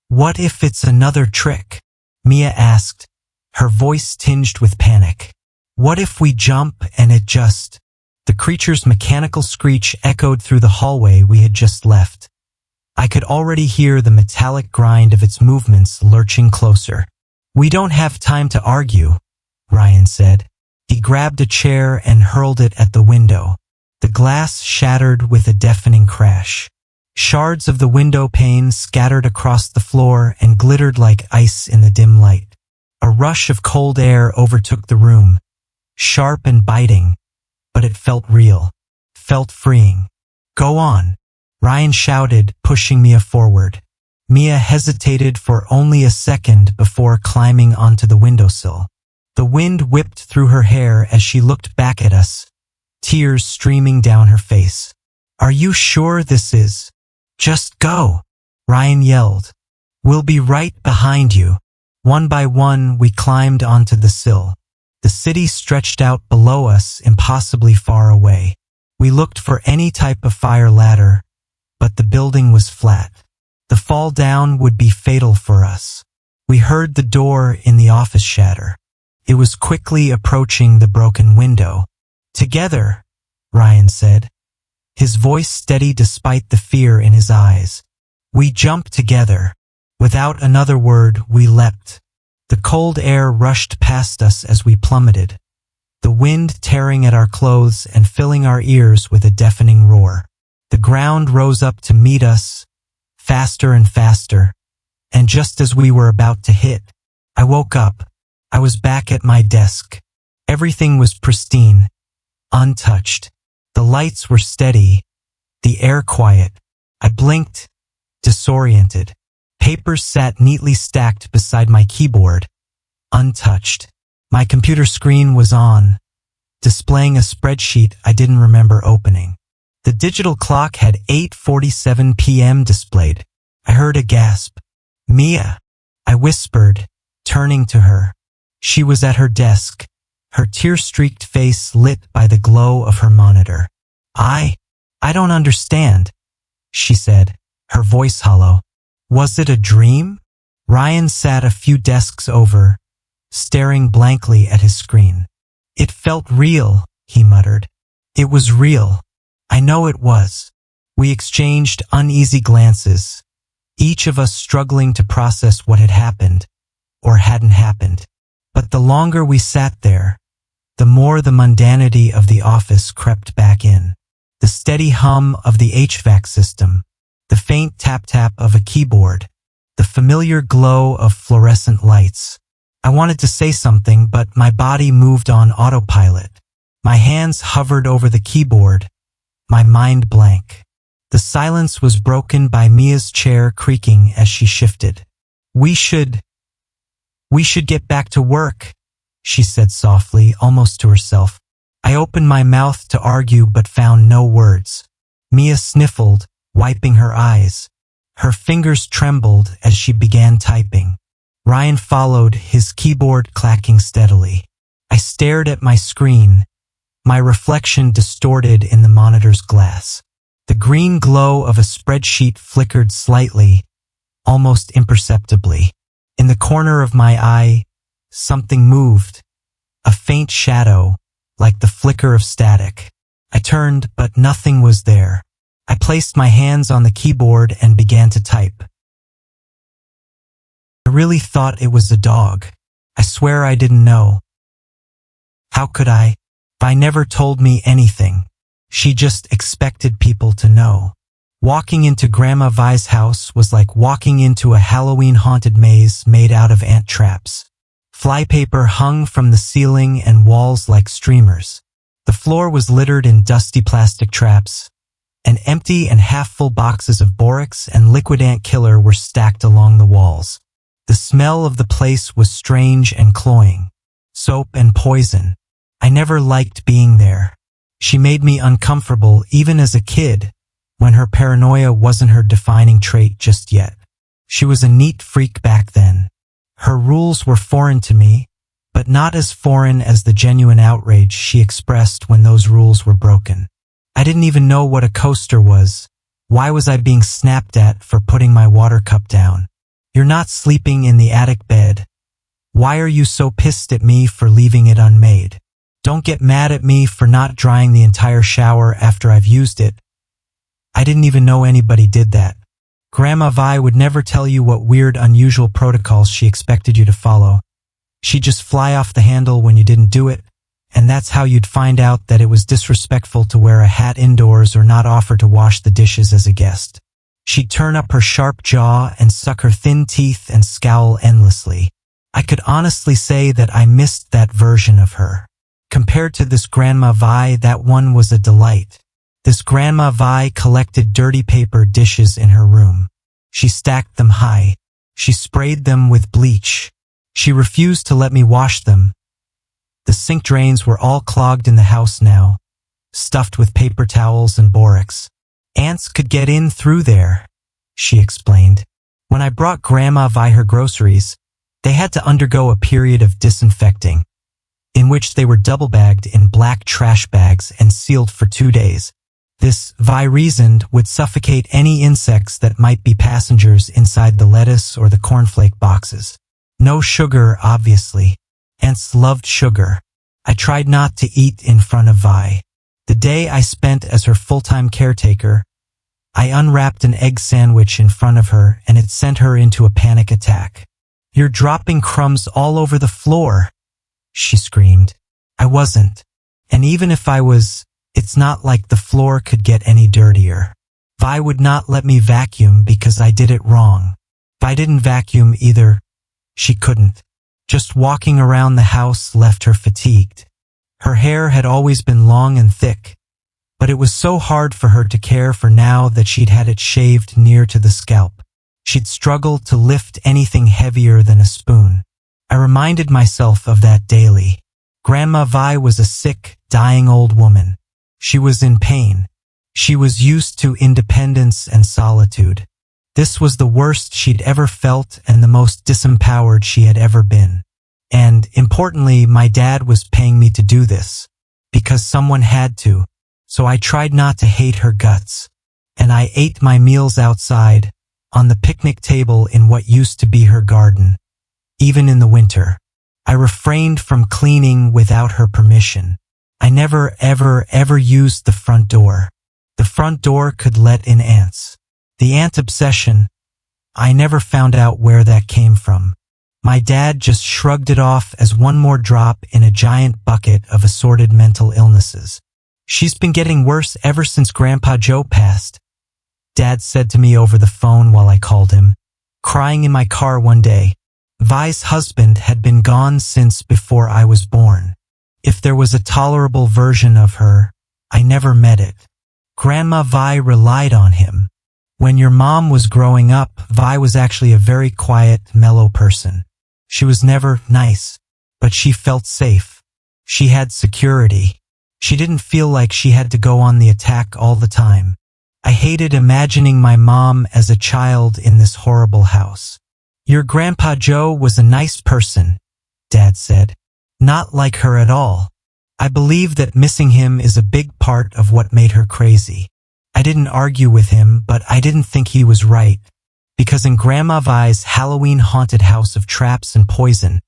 "What if it's another trick?" Mia asked, her voice tinged with panic. "What if we jump and it just—" The creature's mechanical screech echoed through the hallway we had just left. I could already hear the metallic grind of its movements lurching closer. "We don't have time to argue," Ryan said. He grabbed a chair and hurled it at the window. The glass shattered with a deafening crash. Shards of the window pane scattered across the floor and glittered like ice in the dim light. A rush of cold air overtook the room, sharp and biting, but it felt real, felt freeing. "Go on," Ryan shouted, pushing Mia forward. Mia hesitated for only a second before climbing onto the windowsill. The wind whipped through her hair as she looked back at us, tears streaming down her face. "Are you sure this is—" "Just go," Ryan yelled. "We'll be right behind you." One by one, we climbed onto the sill. The city stretched out below us, impossibly far away. We looked for any type of fire ladder, but the building was flat. The fall down would be fatal for us. We heard the door in the office shatter. It was quickly approaching the broken window. "Together," Ryan said, his voice steady despite the fear in his eyes. We jumped together. Without another word, we leapt. The cold air rushed past us as we plummeted, the wind tearing at our clothes and filling our ears with a deafening roar. The ground rose up to meet us, faster and faster, and just as we were about to hit, I woke up. I was back at my desk. Everything was pristine, untouched. The lights were steady, the air quiet. I blinked, disoriented. Papers sat neatly stacked beside my keyboard, untouched. My computer screen was on, displaying a spreadsheet I didn't remember opening. The digital clock had 8:47 p.m. displayed. I heard a gasp. "Mia," I whispered, turning to her. She was at her desk, her tear-streaked face lit by the glow of her monitor. I don't understand," she said, her voice hollow. "Was it a dream?" Ryan sat a few desks over, staring blankly at his screen. "It felt real," he muttered. "It was real. I know it was." We exchanged uneasy glances, each of us struggling to process what had happened, or hadn't happened. But the longer we sat there, the more the mundanity of the office crept back in. The steady hum of the HVAC system, the faint tap-tap of a keyboard, the familiar glow of fluorescent lights. I wanted to say something, but my body moved on autopilot. My hands hovered over the keyboard, my mind blank. The silence was broken by Mia's chair creaking as she shifted. We should get back to work," she said softly, almost to herself. I opened my mouth to argue but found no words. Mia sniffled, wiping her eyes. Her fingers trembled as she began typing. Ryan followed, his keyboard clacking steadily. I stared at my screen, my reflection distorted in the monitor's glass. The green glow of a spreadsheet flickered slightly, almost imperceptibly. In the corner of my eye, something moved, a faint shadow, like the flicker of static. I turned, but nothing was there. I placed my hands on the keyboard and began to type. I really thought it was a dog. I swear I didn't know. How could I? Vi never told me anything. She just expected people to know. Walking into Grandma Vi's house was like walking into a Halloween-haunted maze made out of ant traps. Flypaper hung from the ceiling and walls like streamers. The floor was littered in dusty plastic traps, and empty and half-full boxes of borax and liquid ant killer were stacked along the walls. The smell of the place was strange and cloying. Soap and poison. I never liked being there. She made me uncomfortable even as a kid, when her paranoia wasn't her defining trait just yet. She was a neat freak back then. Her rules were foreign to me, but not as foreign as the genuine outrage she expressed when those rules were broken. I didn't even know what a coaster was. Why was I being snapped at for putting my water cup down? You're not sleeping in the attic bed. Why are you so pissed at me for leaving it unmade? Don't get mad at me for not drying the entire shower after I've used it. I didn't even know anybody did that. Grandma Vi would never tell you what weird, unusual protocols she expected you to follow. She'd just fly off the handle when you didn't do it, and that's how you'd find out that it was disrespectful to wear a hat indoors or not offer to wash the dishes as a guest. She'd turn up her sharp jaw and suck her thin teeth and scowl endlessly. I could honestly say that I missed that version of her. Compared to this Grandma Vi, that one was a delight. This Grandma Vi collected dirty paper dishes in her room. She stacked them high. She sprayed them with bleach. She refused to let me wash them. The sink drains were all clogged in the house now, stuffed with paper towels and borax. Ants could get in through there, she explained. When I brought Grandma Vi her groceries, they had to undergo a period of disinfecting, in which they were double-bagged in black trash bags and sealed for 2 days. This, Vi reasoned, would suffocate any insects that might be passengers inside the lettuce or the cornflake boxes. No sugar, obviously. Ants loved sugar. I tried not to eat in front of Vi. The day I spent as her full-time caretaker, I unwrapped an egg sandwich in front of her and it sent her into a panic attack. "You're dropping crumbs all over the floor," she screamed. I wasn't. And even if I was, it's not like the floor could get any dirtier. Vi would not let me vacuum because I did it wrong. Vi didn't vacuum either. She couldn't. Just walking around the house left her fatigued. Her hair had always been long and thick, but it was so hard for her to care for now that she'd had it shaved near to the scalp. She'd struggled to lift anything heavier than a spoon. I reminded myself of that daily. Grandma Vi was a sick, dying old woman. She was in pain. She was used to independence and solitude. This was the worst she'd ever felt and the most disempowered she had ever been. And, importantly, my dad was paying me to do this, because someone had to, so I tried not to hate her guts. And I ate my meals outside, on the picnic table in what used to be her garden, even in the winter. I refrained from cleaning without her permission. I never, ever used the front door. The front door could let in ants. The ant obsession, I never found out where that came from. My dad just shrugged it off as one more drop in a giant bucket of assorted mental illnesses. "She's been getting worse ever since Grandpa Joe passed," Dad said to me over the phone while I called him. Crying in my car one day. Vi's husband had been gone since before I was born. If there was a tolerable version of her, I never met it. Grandma Vi relied on him. When your mom was growing up, Vi was actually a very quiet, mellow person. She was never nice, but she felt safe. She had security. She didn't feel like she had to go on the attack all the time. I hated imagining my mom as a child in this horrible house. "Your Grandpa Joe was a nice person," Dad said. "Not like her at all." I believe that missing him is a big part of what made her crazy. I didn't argue with him, but I didn't think he was right. Because in Grandma Vi's Halloween-haunted house of traps and poison,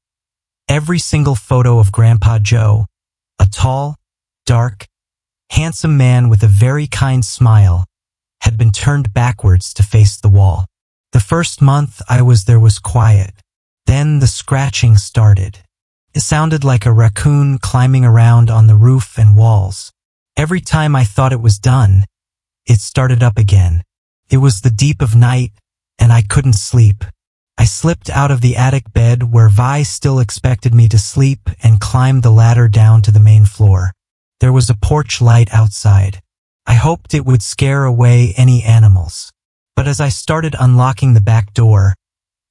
every single photo of Grandpa Joe, a tall, dark, handsome man with a very kind smile, had been turned backwards to face the wall. The first month I was there was quiet. Then the scratching started. It sounded like a raccoon climbing around on the roof and walls. Every time I thought it was done, it started up again. It was the deep of night, and I couldn't sleep. I slipped out of the attic bed where Vi still expected me to sleep and climbed the ladder down to the main floor. There was a porch light outside. I hoped it would scare away any animals. But as I started unlocking the back door,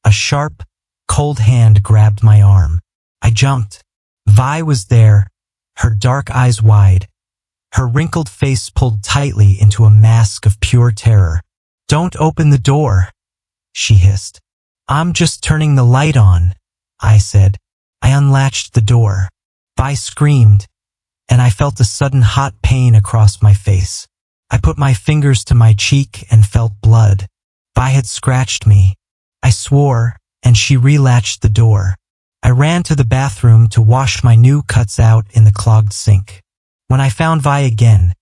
a sharp, cold hand grabbed my arm. I jumped. Vi was there, her dark eyes wide, her wrinkled face pulled tightly into a mask of pure terror. "Don't open the door," she hissed. "I'm just turning the light on," I said. I unlatched the door. Vi screamed, and I felt a sudden hot pain across my face. I put my fingers to my cheek and felt blood. Vi had scratched me. I swore, and she relatched the door. I ran to the bathroom to wash my new cuts out in the clogged sink. When I found Vi again,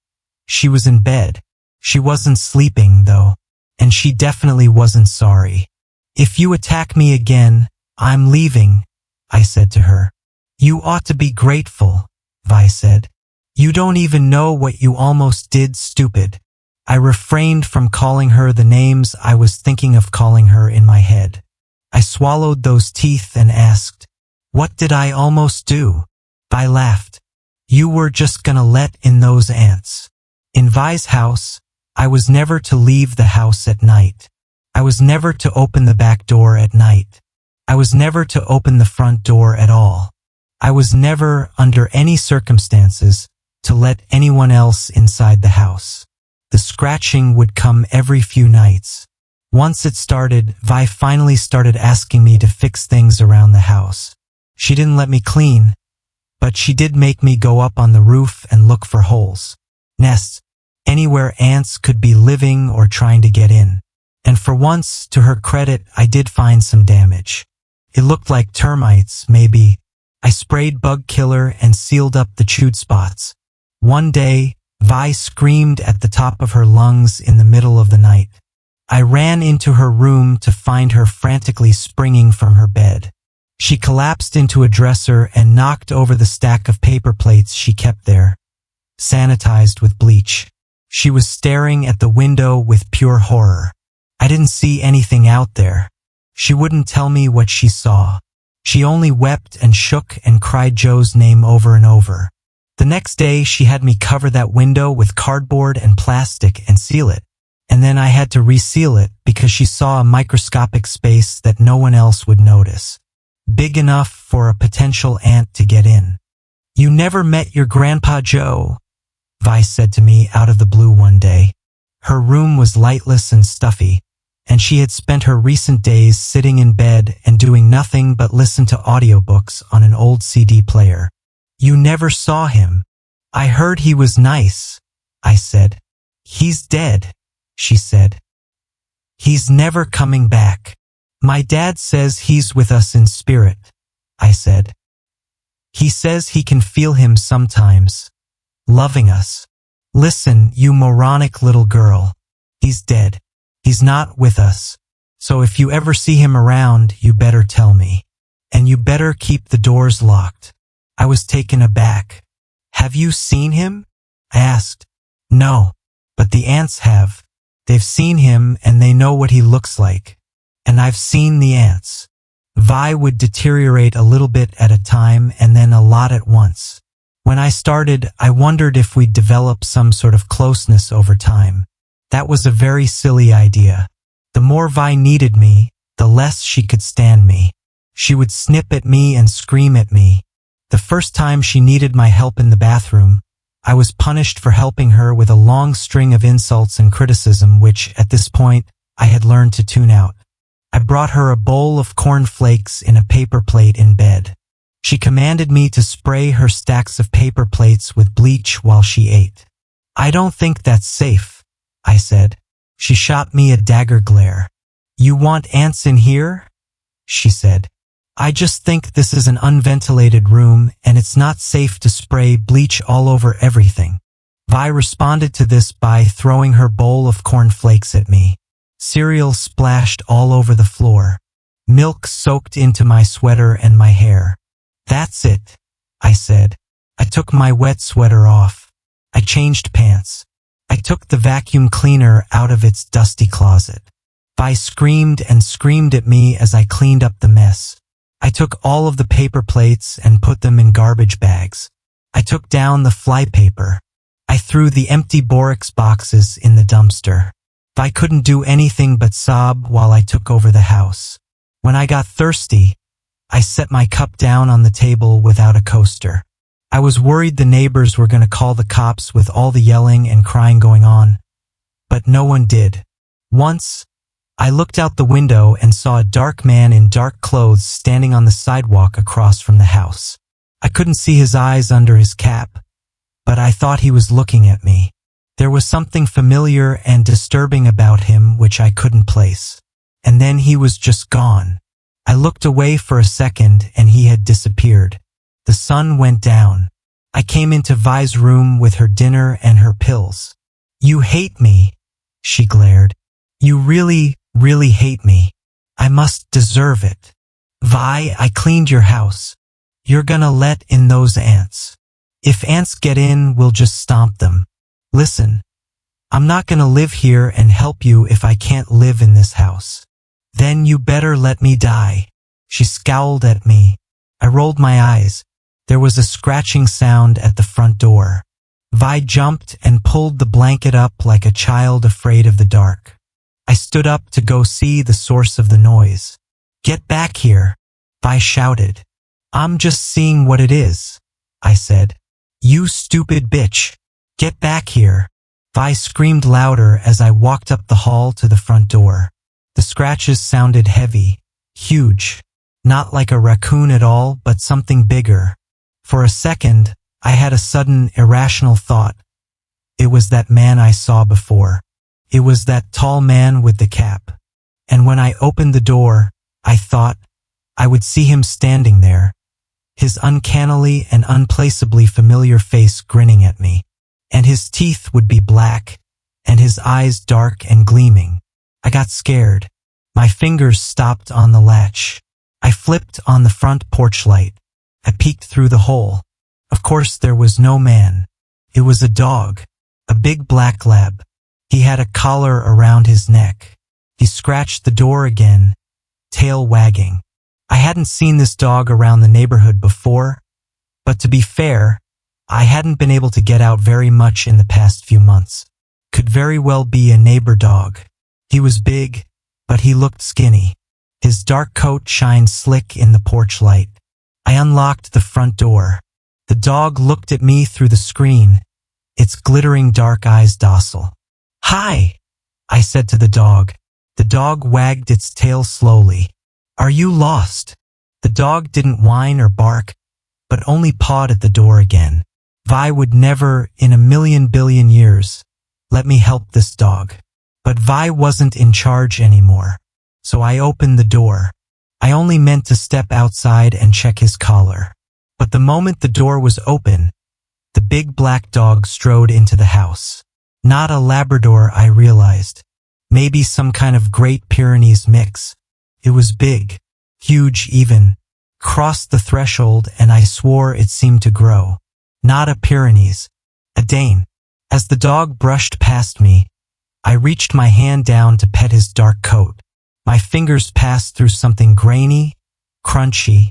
she was in bed. She wasn't sleeping, though, and she definitely wasn't sorry. "If you attack me again, I'm leaving," I said to her. "You ought to be grateful," Vi said. "You don't even know what you almost did, stupid." I refrained from calling her the names I was thinking of calling her in my head. I swallowed those teeth and asked, "What did I almost do?" Vi laughed. "You were just gonna let in those ants." In Vi's house, I was never to leave the house at night. I was never to open the back door at night. I was never to open the front door at all. I was never, under any circumstances, to let anyone else inside the house. The scratching would come every few nights. Once it started, Vi finally started asking me to fix things around the house. She didn't let me clean, but she did make me go up on the roof and look for holes, nests, anywhere ants could be living or trying to get in. And for once, to her credit, I did find some damage. It looked like termites, maybe. I sprayed bug killer and sealed up the chewed spots. One day, Vi screamed at the top of her lungs in the middle of the night. I ran into her room to find her frantically springing from her bed. She collapsed into a dresser and knocked over the stack of paper plates she kept there, sanitized with bleach. She was staring at the window with pure horror. I didn't see anything out there. She wouldn't tell me what she saw. She only wept and shook and cried Joe's name over and over. The next day she had me cover that window with cardboard and plastic and seal it. And then I had to reseal it because she saw a microscopic space that no one else would notice. Big enough for a potential ant to get in. "You never met your Grandpa Joe," Vi said to me out of the blue one day. Her room was lightless and stuffy, and she had spent her recent days sitting in bed and doing nothing but listen to audiobooks on an old CD player. "You never saw him." "I heard he was nice," I said. "He's dead," she said. "He's never coming back." "My dad says he's with us in spirit," I said. "He says he can feel him sometimes, loving us." "Listen, you moronic little girl. He's dead. He's not with us. So if you ever see him around, you better tell me. And you better keep the doors locked." I was taken aback. "Have you seen him?" I asked. "No, but the ants have. They've seen him and they know what he looks like. And I've seen the ants." Vi would deteriorate a little bit at a time and then a lot at once. When I started, I wondered if we'd develop some sort of closeness over time. That was a very silly idea. The more Vi needed me, the less she could stand me. She would snip at me and scream at me. The first time she needed my help in the bathroom, I was punished for helping her with a long string of insults and criticism which, at this point, I had learned to tune out. I brought her a bowl of cornflakes in a paper plate in bed. She commanded me to spray her stacks of paper plates with bleach while she ate. "I don't think that's safe," I said. She shot me a dagger glare. "You want ants in here?" she said. "I just think this is an unventilated room and it's not safe to spray bleach all over everything." Vi responded to this by throwing her bowl of cornflakes at me. Cereal splashed all over the floor. Milk soaked into my sweater and my hair. "That's it," I said. I took my wet sweater off. I changed pants. I took the vacuum cleaner out of its dusty closet. Vi screamed and screamed at me as I cleaned up the mess. I took all of the paper plates and put them in garbage bags. I took down the flypaper. I threw the empty Borax boxes in the dumpster. I couldn't do anything but sob while I took over the house. When I got thirsty, I set my cup down on the table without a coaster. I was worried the neighbors were going to call the cops with all the yelling and crying going on, but no one did. Once, I looked out the window and saw a dark man in dark clothes standing on the sidewalk across from the house. I couldn't see his eyes under his cap, but I thought he was looking at me. There was something familiar and disturbing about him which I couldn't place. And then he was just gone. I looked away for a second and he had disappeared. The sun went down. I came into Vi's room with her dinner and her pills. "You hate me," she glared. "You really, really hate me. I must deserve it. Vi, I cleaned your house. You're gonna let in those ants. If ants get in, we'll just stomp them. Listen, I'm not gonna live here and help you if I can't live in this house. Then you better let me die." She scowled at me. I rolled my eyes. There was a scratching sound at the front door. Vi jumped and pulled the blanket up like a child afraid of the dark. I stood up to go see the source of the noise. "Get back here," Vi shouted. "I'm just seeing what it is," I said. "You stupid bitch. Get back here." Vi screamed louder as I walked up the hall to the front door. The scratches sounded heavy, huge, not like a raccoon at all, but something bigger. For a second, I had a sudden, irrational thought. It was that man I saw before. It was that tall man with the cap. And when I opened the door, I thought I would see him standing there, his uncannily and unplaceably familiar face grinning at me. and his teeth would be black, and his eyes dark and gleaming. I got scared. My fingers stopped on the latch. I flipped on the front porch light. I peeked through the hole. Of course there was no man. It was a dog, a big black lab. He had a collar around his neck. He scratched the door again, tail wagging. I hadn't seen this dog around the neighborhood before, but to be fair, I hadn't been able to get out very much in the past few months. Could very well be a neighbor dog. He was big, but he looked skinny. His dark coat shined slick in the porch light. I unlocked the front door. The dog looked at me through the screen, its glittering dark eyes docile. "Hi," I said to the dog. The dog wagged its tail slowly. "Are you lost?" The dog didn't whine or bark, but only pawed at the door again. Vi would never, in a million billion years, let me help this dog. But Vi wasn't in charge anymore, so I opened the door. I only meant to step outside and check his collar. But the moment the door was open, the big black dog strode into the house. Not a Labrador, I realized. Maybe some kind of Great Pyrenees mix. It was big, huge even, crossed the threshold, and I swore it seemed to grow. Not a Pyrenees, a Dane. As the dog brushed past me, I reached my hand down to pet his dark coat. My fingers passed through something grainy, crunchy,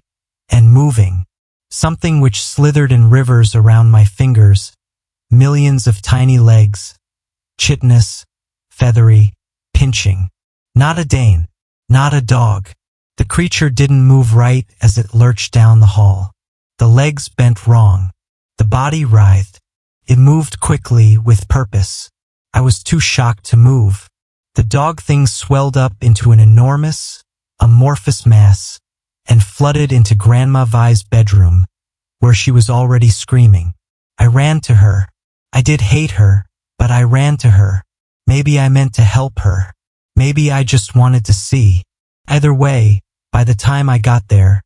and moving. Something which slithered in rivers around my fingers, millions of tiny legs, chitinous, feathery, pinching. Not a Dane, not a dog. The creature didn't move right as it lurched down the hall. The legs bent wrong. The body writhed. It moved quickly, with purpose. I was too shocked to move. The dog thing swelled up into an enormous, amorphous mass and flooded into Grandma Vi's bedroom, where she was already screaming. I ran to her. I did hate her, but I ran to her. Maybe I meant to help her. Maybe I just wanted to see. Either way, by the time I got there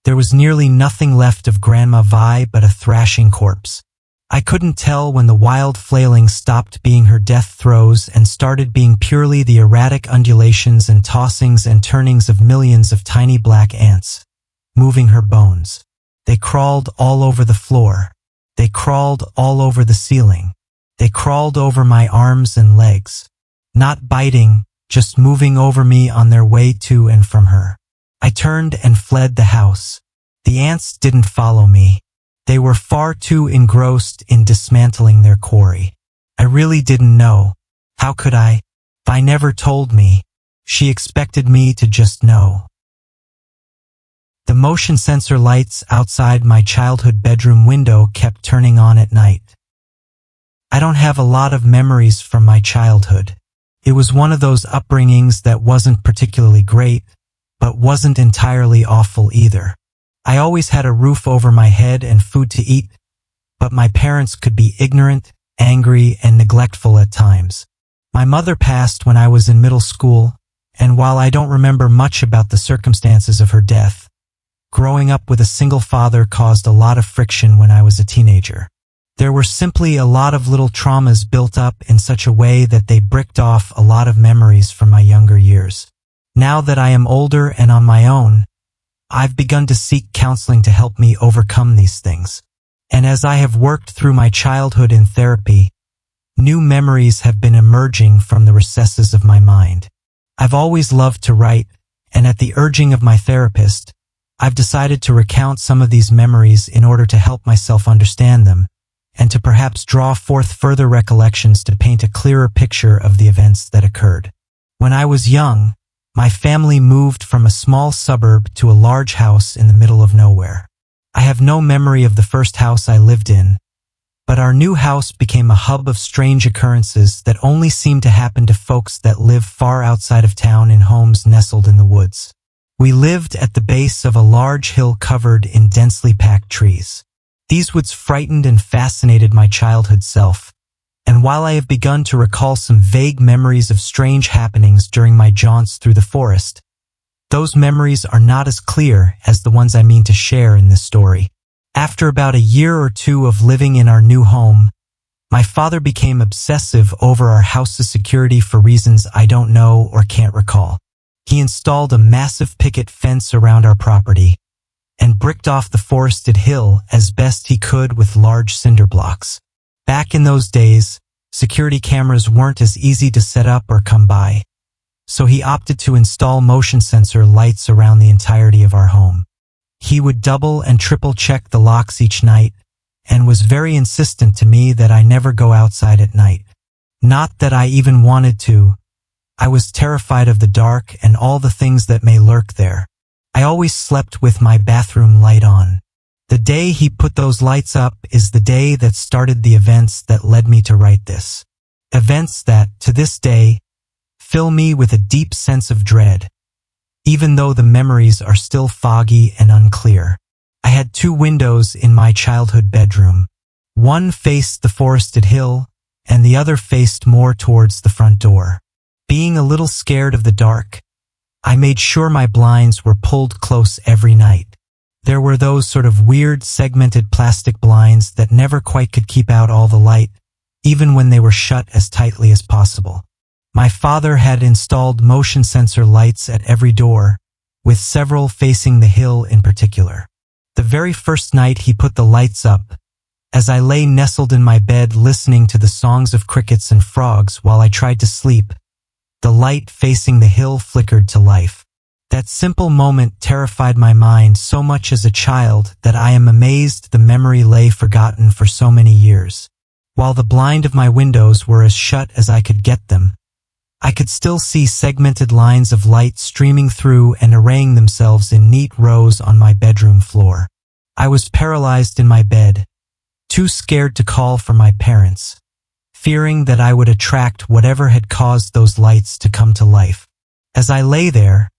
was nearly nothing left of Grandma Vi but a thrashing corpse. I couldn't tell when the wild flailing stopped being her death throes and started being purely the erratic undulations and tossings and turnings of millions of tiny black ants, moving her bones. They crawled all over the floor. They crawled all over the ceiling. They crawled over my arms and legs. Not biting, just moving over me on their way to and from her. I turned and fled the house. The ants didn't follow me. They were far too engrossed in dismantling their quarry. I really didn't know. How could I? Vi never told me. She expected me to just know. The motion sensor lights outside my childhood bedroom window kept turning on at night. I don't have a lot of memories from my childhood. It was one of those upbringings that wasn't particularly great, but wasn't entirely awful either. I always had a roof over my head and food to eat, but my parents could be ignorant, angry, and neglectful at times. My mother passed when I was in middle school, and while I don't remember much about the circumstances of her death, growing up with a single father caused a lot of friction when I was a teenager. There were simply a lot of little traumas built up in such a way that they bricked off a lot of memories from my younger years. Now that I am older and on my own, I've begun to seek counseling to help me overcome these things. And as I have worked through my childhood in therapy, new memories have been emerging from the recesses of my mind. I've always loved to write, and at the urging of my therapist, I've decided to recount some of these memories in order to help myself understand them, and to perhaps draw forth further recollections to paint a clearer picture of the events that occurred. When I was young, my family moved from a small suburb to a large house in the middle of nowhere. I have no memory of the first house I lived in, but our new house became a hub of strange occurrences that only seem to happen to folks that live far outside of town in homes nestled in the woods. We lived at the base of a large hill covered in densely packed trees. These woods frightened and fascinated my childhood self, and while I have begun to recall some vague memories of strange happenings during my jaunts through the forest, those memories are not as clear as the ones I mean to share in this story. After about a year or two of living in our new home, My father became obsessive over our house's security for reasons I don't know or can't recall. He installed a massive picket fence around our property and bricked off the forested hill as best he could with large cinder blocks. Back in those days, security cameras weren't as easy to set up or come by, so he opted to install motion sensor lights around the entirety of our home. He would double and triple check the locks each night and was very insistent to me that I never go outside at night. Not that I even wanted to. I was terrified of the dark and all the things that may lurk there. I always slept with my bathroom light on. The day he put those lights up is the day that started the events that led me to write this. Events that, to this day, fill me with a deep sense of dread, even though the memories are still foggy and unclear. I had 2 windows in my childhood bedroom. One faced the forested hill, and the other faced more towards the front door. Being a little scared of the dark, I made sure my blinds were pulled close every night. There were those sort of weird segmented plastic blinds that never quite could keep out all the light, even when they were shut as tightly as possible. My father had installed motion sensor lights at every door, with several facing the hill in particular. The very first night he put the lights up, as I lay nestled in my bed listening to the songs of crickets and frogs while I tried to sleep, the light facing the hill flickered to life. That simple moment terrified my mind so much as a child that I am amazed the memory lay forgotten for so many years. While the blind of my windows were as shut as I could get them, I could still see segmented lines of light streaming through and arraying themselves in neat rows on my bedroom floor. I was paralyzed in my bed, too scared to call for my parents, fearing that I would attract whatever had caused those lights to come to life. As I lay there,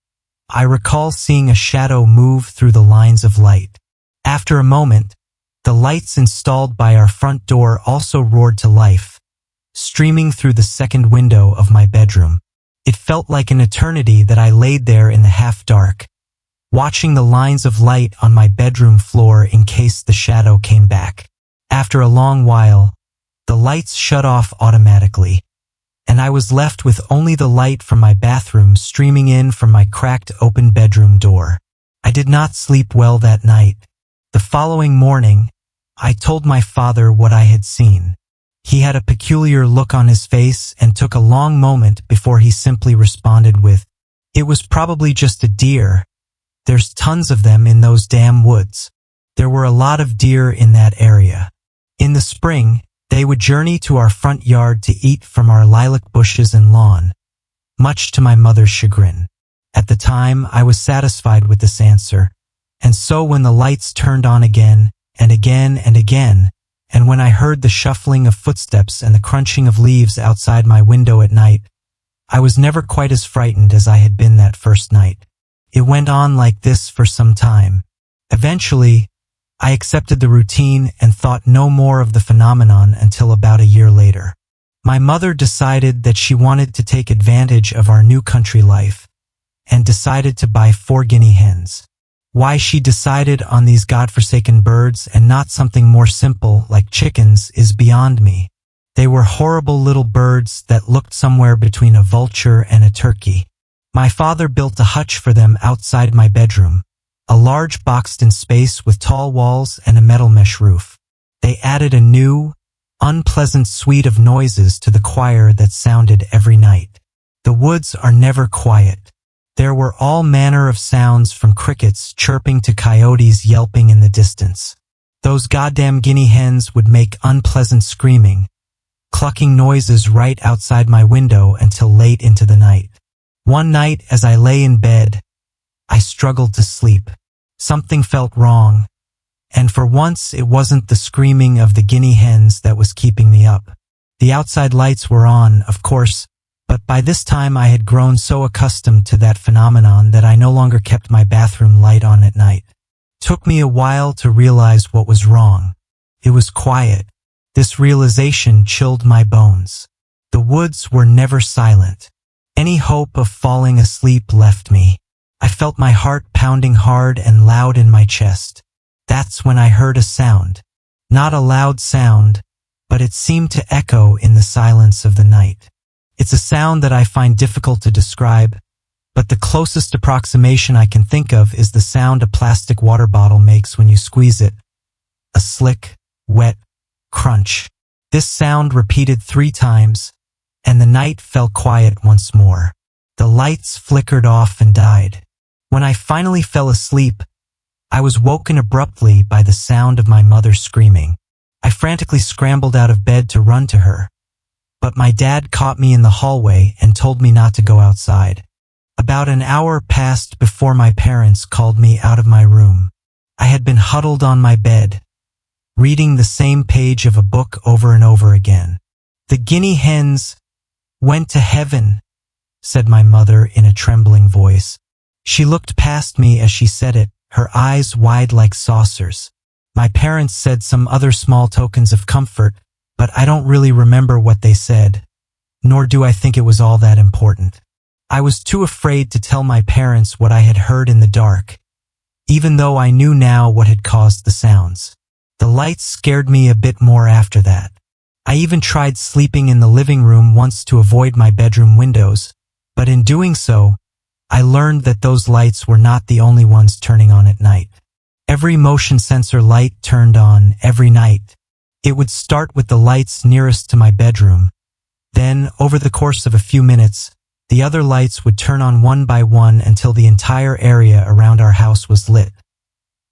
I recall seeing a shadow move through the lines of light. After a moment, the lights installed by our front door also roared to life, streaming through the second window of my bedroom. It felt like an eternity that I laid there in the half-dark, watching the lines of light on my bedroom floor in case the shadow came back. After a long while, the lights shut off automatically, and I was left with only the light from my bathroom streaming in from my cracked open bedroom door. I did not sleep well that night. The following morning, I told my father what I had seen. He had a peculiar look on his face and took a long moment before he simply responded with, "It was probably just a deer. There's tons of them in those damn woods." There were a lot of deer in that area. In the spring, they would journey to our front yard to eat from our lilac bushes and lawn, much to my mother's chagrin. At the time, I was satisfied with this answer, and so when the lights turned on again, and again and again, and when I heard the shuffling of footsteps and the crunching of leaves outside my window at night, I was never quite as frightened as I had been that first night. It went on like this for some time. Eventually, I accepted the routine and thought no more of the phenomenon until about a year later. My mother decided that she wanted to take advantage of our new country life and decided to buy 4 guinea hens. Why she decided on these godforsaken birds and not something more simple like chickens is beyond me. They were horrible little birds that looked somewhere between a vulture and a turkey. My father built a hutch for them outside my bedroom, a large boxed-in space with tall walls and a metal mesh roof. They added a new, unpleasant suite of noises to the choir that sounded every night. The woods are never quiet. There were all manner of sounds from crickets chirping to coyotes yelping in the distance. Those goddamn guinea hens would make unpleasant screaming, clucking noises right outside my window until late into the night. One night as I lay in bed, I struggled to sleep. Something felt wrong, and for once it wasn't the screaming of the guinea hens that was keeping me up. The outside lights were on, of course, but by this time I had grown so accustomed to that phenomenon that I no longer kept my bathroom light on at night. It took me a while to realize what was wrong. It was quiet. This realization chilled my bones. The woods were never silent. Any hope of falling asleep left me. I felt my heart pounding hard and loud in my chest. That's when I heard a sound. Not a loud sound, but it seemed to echo in the silence of the night. It's a sound that I find difficult to describe, but the closest approximation I can think of is the sound a plastic water bottle makes when you squeeze it. A slick, wet crunch. This sound repeated 3 times, and the night fell quiet once more. The lights flickered off and died. When I finally fell asleep, I was woken abruptly by the sound of my mother screaming. I frantically scrambled out of bed to run to her, but my dad caught me in the hallway and told me not to go outside. About an hour passed before my parents called me out of my room. I had been huddled on my bed, reading the same page of a book over and over again. "The guinea hens went to heaven," said my mother in a trembling voice. She looked past me as she said it, her eyes wide like saucers. My parents said some other small tokens of comfort, but I don't really remember what they said, nor do I think it was all that important. I was too afraid to tell my parents what I had heard in the dark, even though I knew now what had caused the sounds. The lights scared me a bit more after that. I even tried sleeping in the living room once to avoid my bedroom windows, but in doing so, I learned that those lights were not the only ones turning on at night. Every motion sensor light turned on every night. It would start with the lights nearest to my bedroom. Then, over the course of a few minutes, the other lights would turn on one by one until the entire area around our house was lit.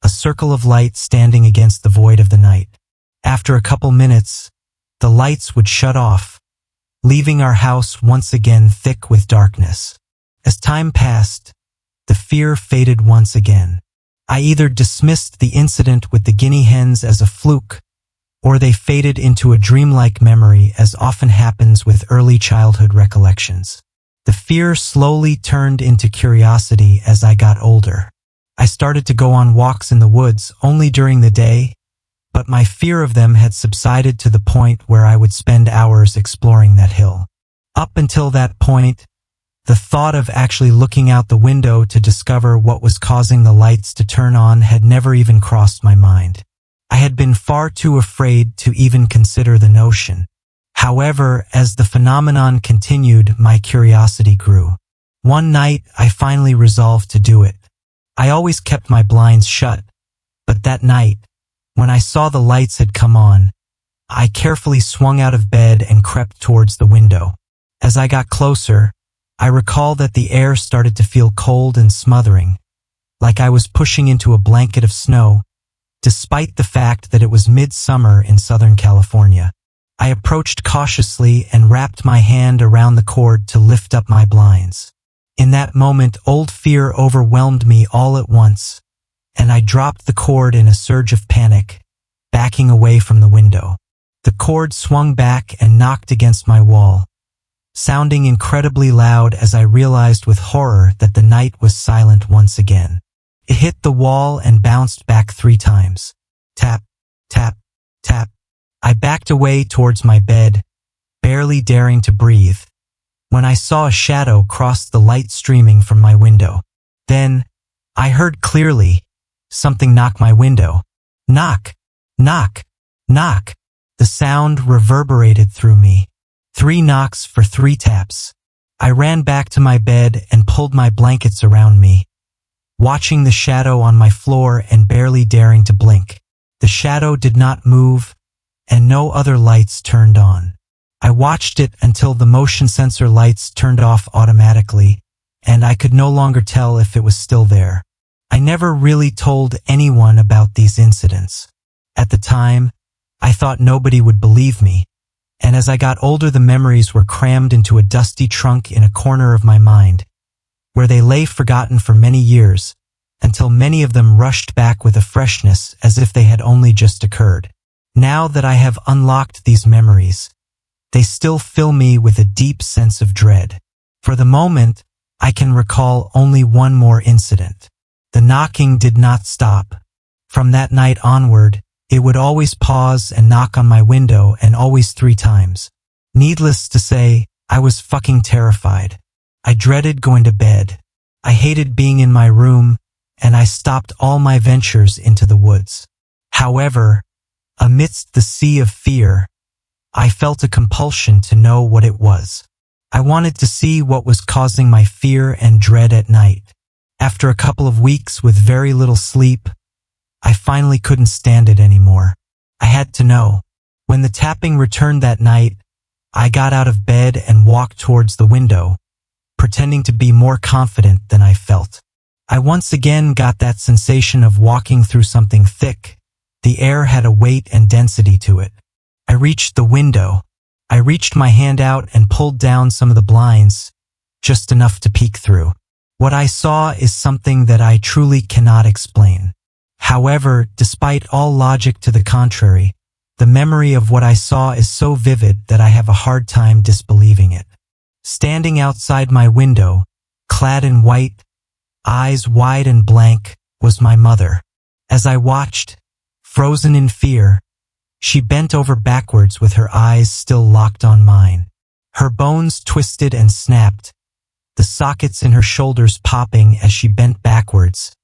A circle of light standing against the void of the night. After a couple minutes, the lights would shut off, leaving our house once again thick with darkness. As time passed, the fear faded once again. I either dismissed the incident with the guinea hens as a fluke, or they faded into a dreamlike memory, as often happens with early childhood recollections. The fear slowly turned into curiosity as I got older. I started to go on walks in the woods only during the day, but my fear of them had subsided to the point where I would spend hours exploring that hill. Up until that point, the thought of actually looking out the window to discover what was causing the lights to turn on had never even crossed my mind. I had been far too afraid to even consider the notion. However, as the phenomenon continued, my curiosity grew. One night, I finally resolved to do it. I always kept my blinds shut, but that night, when I saw the lights had come on, I carefully swung out of bed and crept towards the window. As I got closer, I recall that the air started to feel cold and smothering, like I was pushing into a blanket of snow, despite the fact that it was midsummer in Southern California. I approached cautiously and wrapped my hand around the cord to lift up my blinds. In that moment, old fear overwhelmed me all at once, and I dropped the cord in a surge of panic, backing away from the window. The cord swung back and knocked against my wall, sounding incredibly loud as I realized with horror that the night was silent once again. It hit the wall and bounced back 3 times. Tap, tap, tap. I backed away towards my bed, barely daring to breathe, when I saw a shadow cross the light streaming from my window. Then, I heard clearly, something knock my window. Knock, knock, knock. The sound reverberated through me. 3 knocks for 3 taps. I ran back to my bed and pulled my blankets around me, watching the shadow on my floor and barely daring to blink. The shadow did not move, and no other lights turned on. I watched it until the motion sensor lights turned off automatically, and I could no longer tell if it was still there. I never really told anyone about these incidents. At the time, I thought nobody would believe me, and as I got older, the memories were crammed into a dusty trunk in a corner of my mind, where they lay forgotten for many years, until many of them rushed back with a freshness as if they had only just occurred. Now that I have unlocked these memories, they still fill me with a deep sense of dread. For the moment, I can recall only one more incident. The knocking did not stop. From that night onward, it would always pause and knock on my window, and always 3 times. Needless to say, I was fucking terrified. I dreaded going to bed. I hated being in my room, and I stopped all my ventures into the woods. However, amidst the sea of fear, I felt a compulsion to know what it was. I wanted to see what was causing my fear and dread at night. After a couple of weeks with very little sleep, I finally couldn't stand it anymore. I had to know. When the tapping returned that night, I got out of bed and walked towards the window, pretending to be more confident than I felt. I once again got that sensation of walking through something thick. The air had a weight and density to it. I reached the window. I reached my hand out and pulled down some of the blinds, just enough to peek through. What I saw is something that I truly cannot explain. However, despite all logic to the contrary, the memory of what I saw is so vivid that I have a hard time disbelieving it. Standing outside my window, clad in white, eyes wide and blank, was my mother. As I watched, frozen in fear, she bent over backwards with her eyes still locked on mine. Her bones twisted and snapped, the sockets in her shoulders popping as she bent backwards,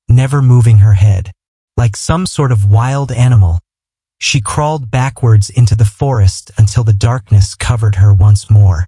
never moving her head. Like some sort of wild animal, she crawled backwards into the forest until the darkness covered her once more.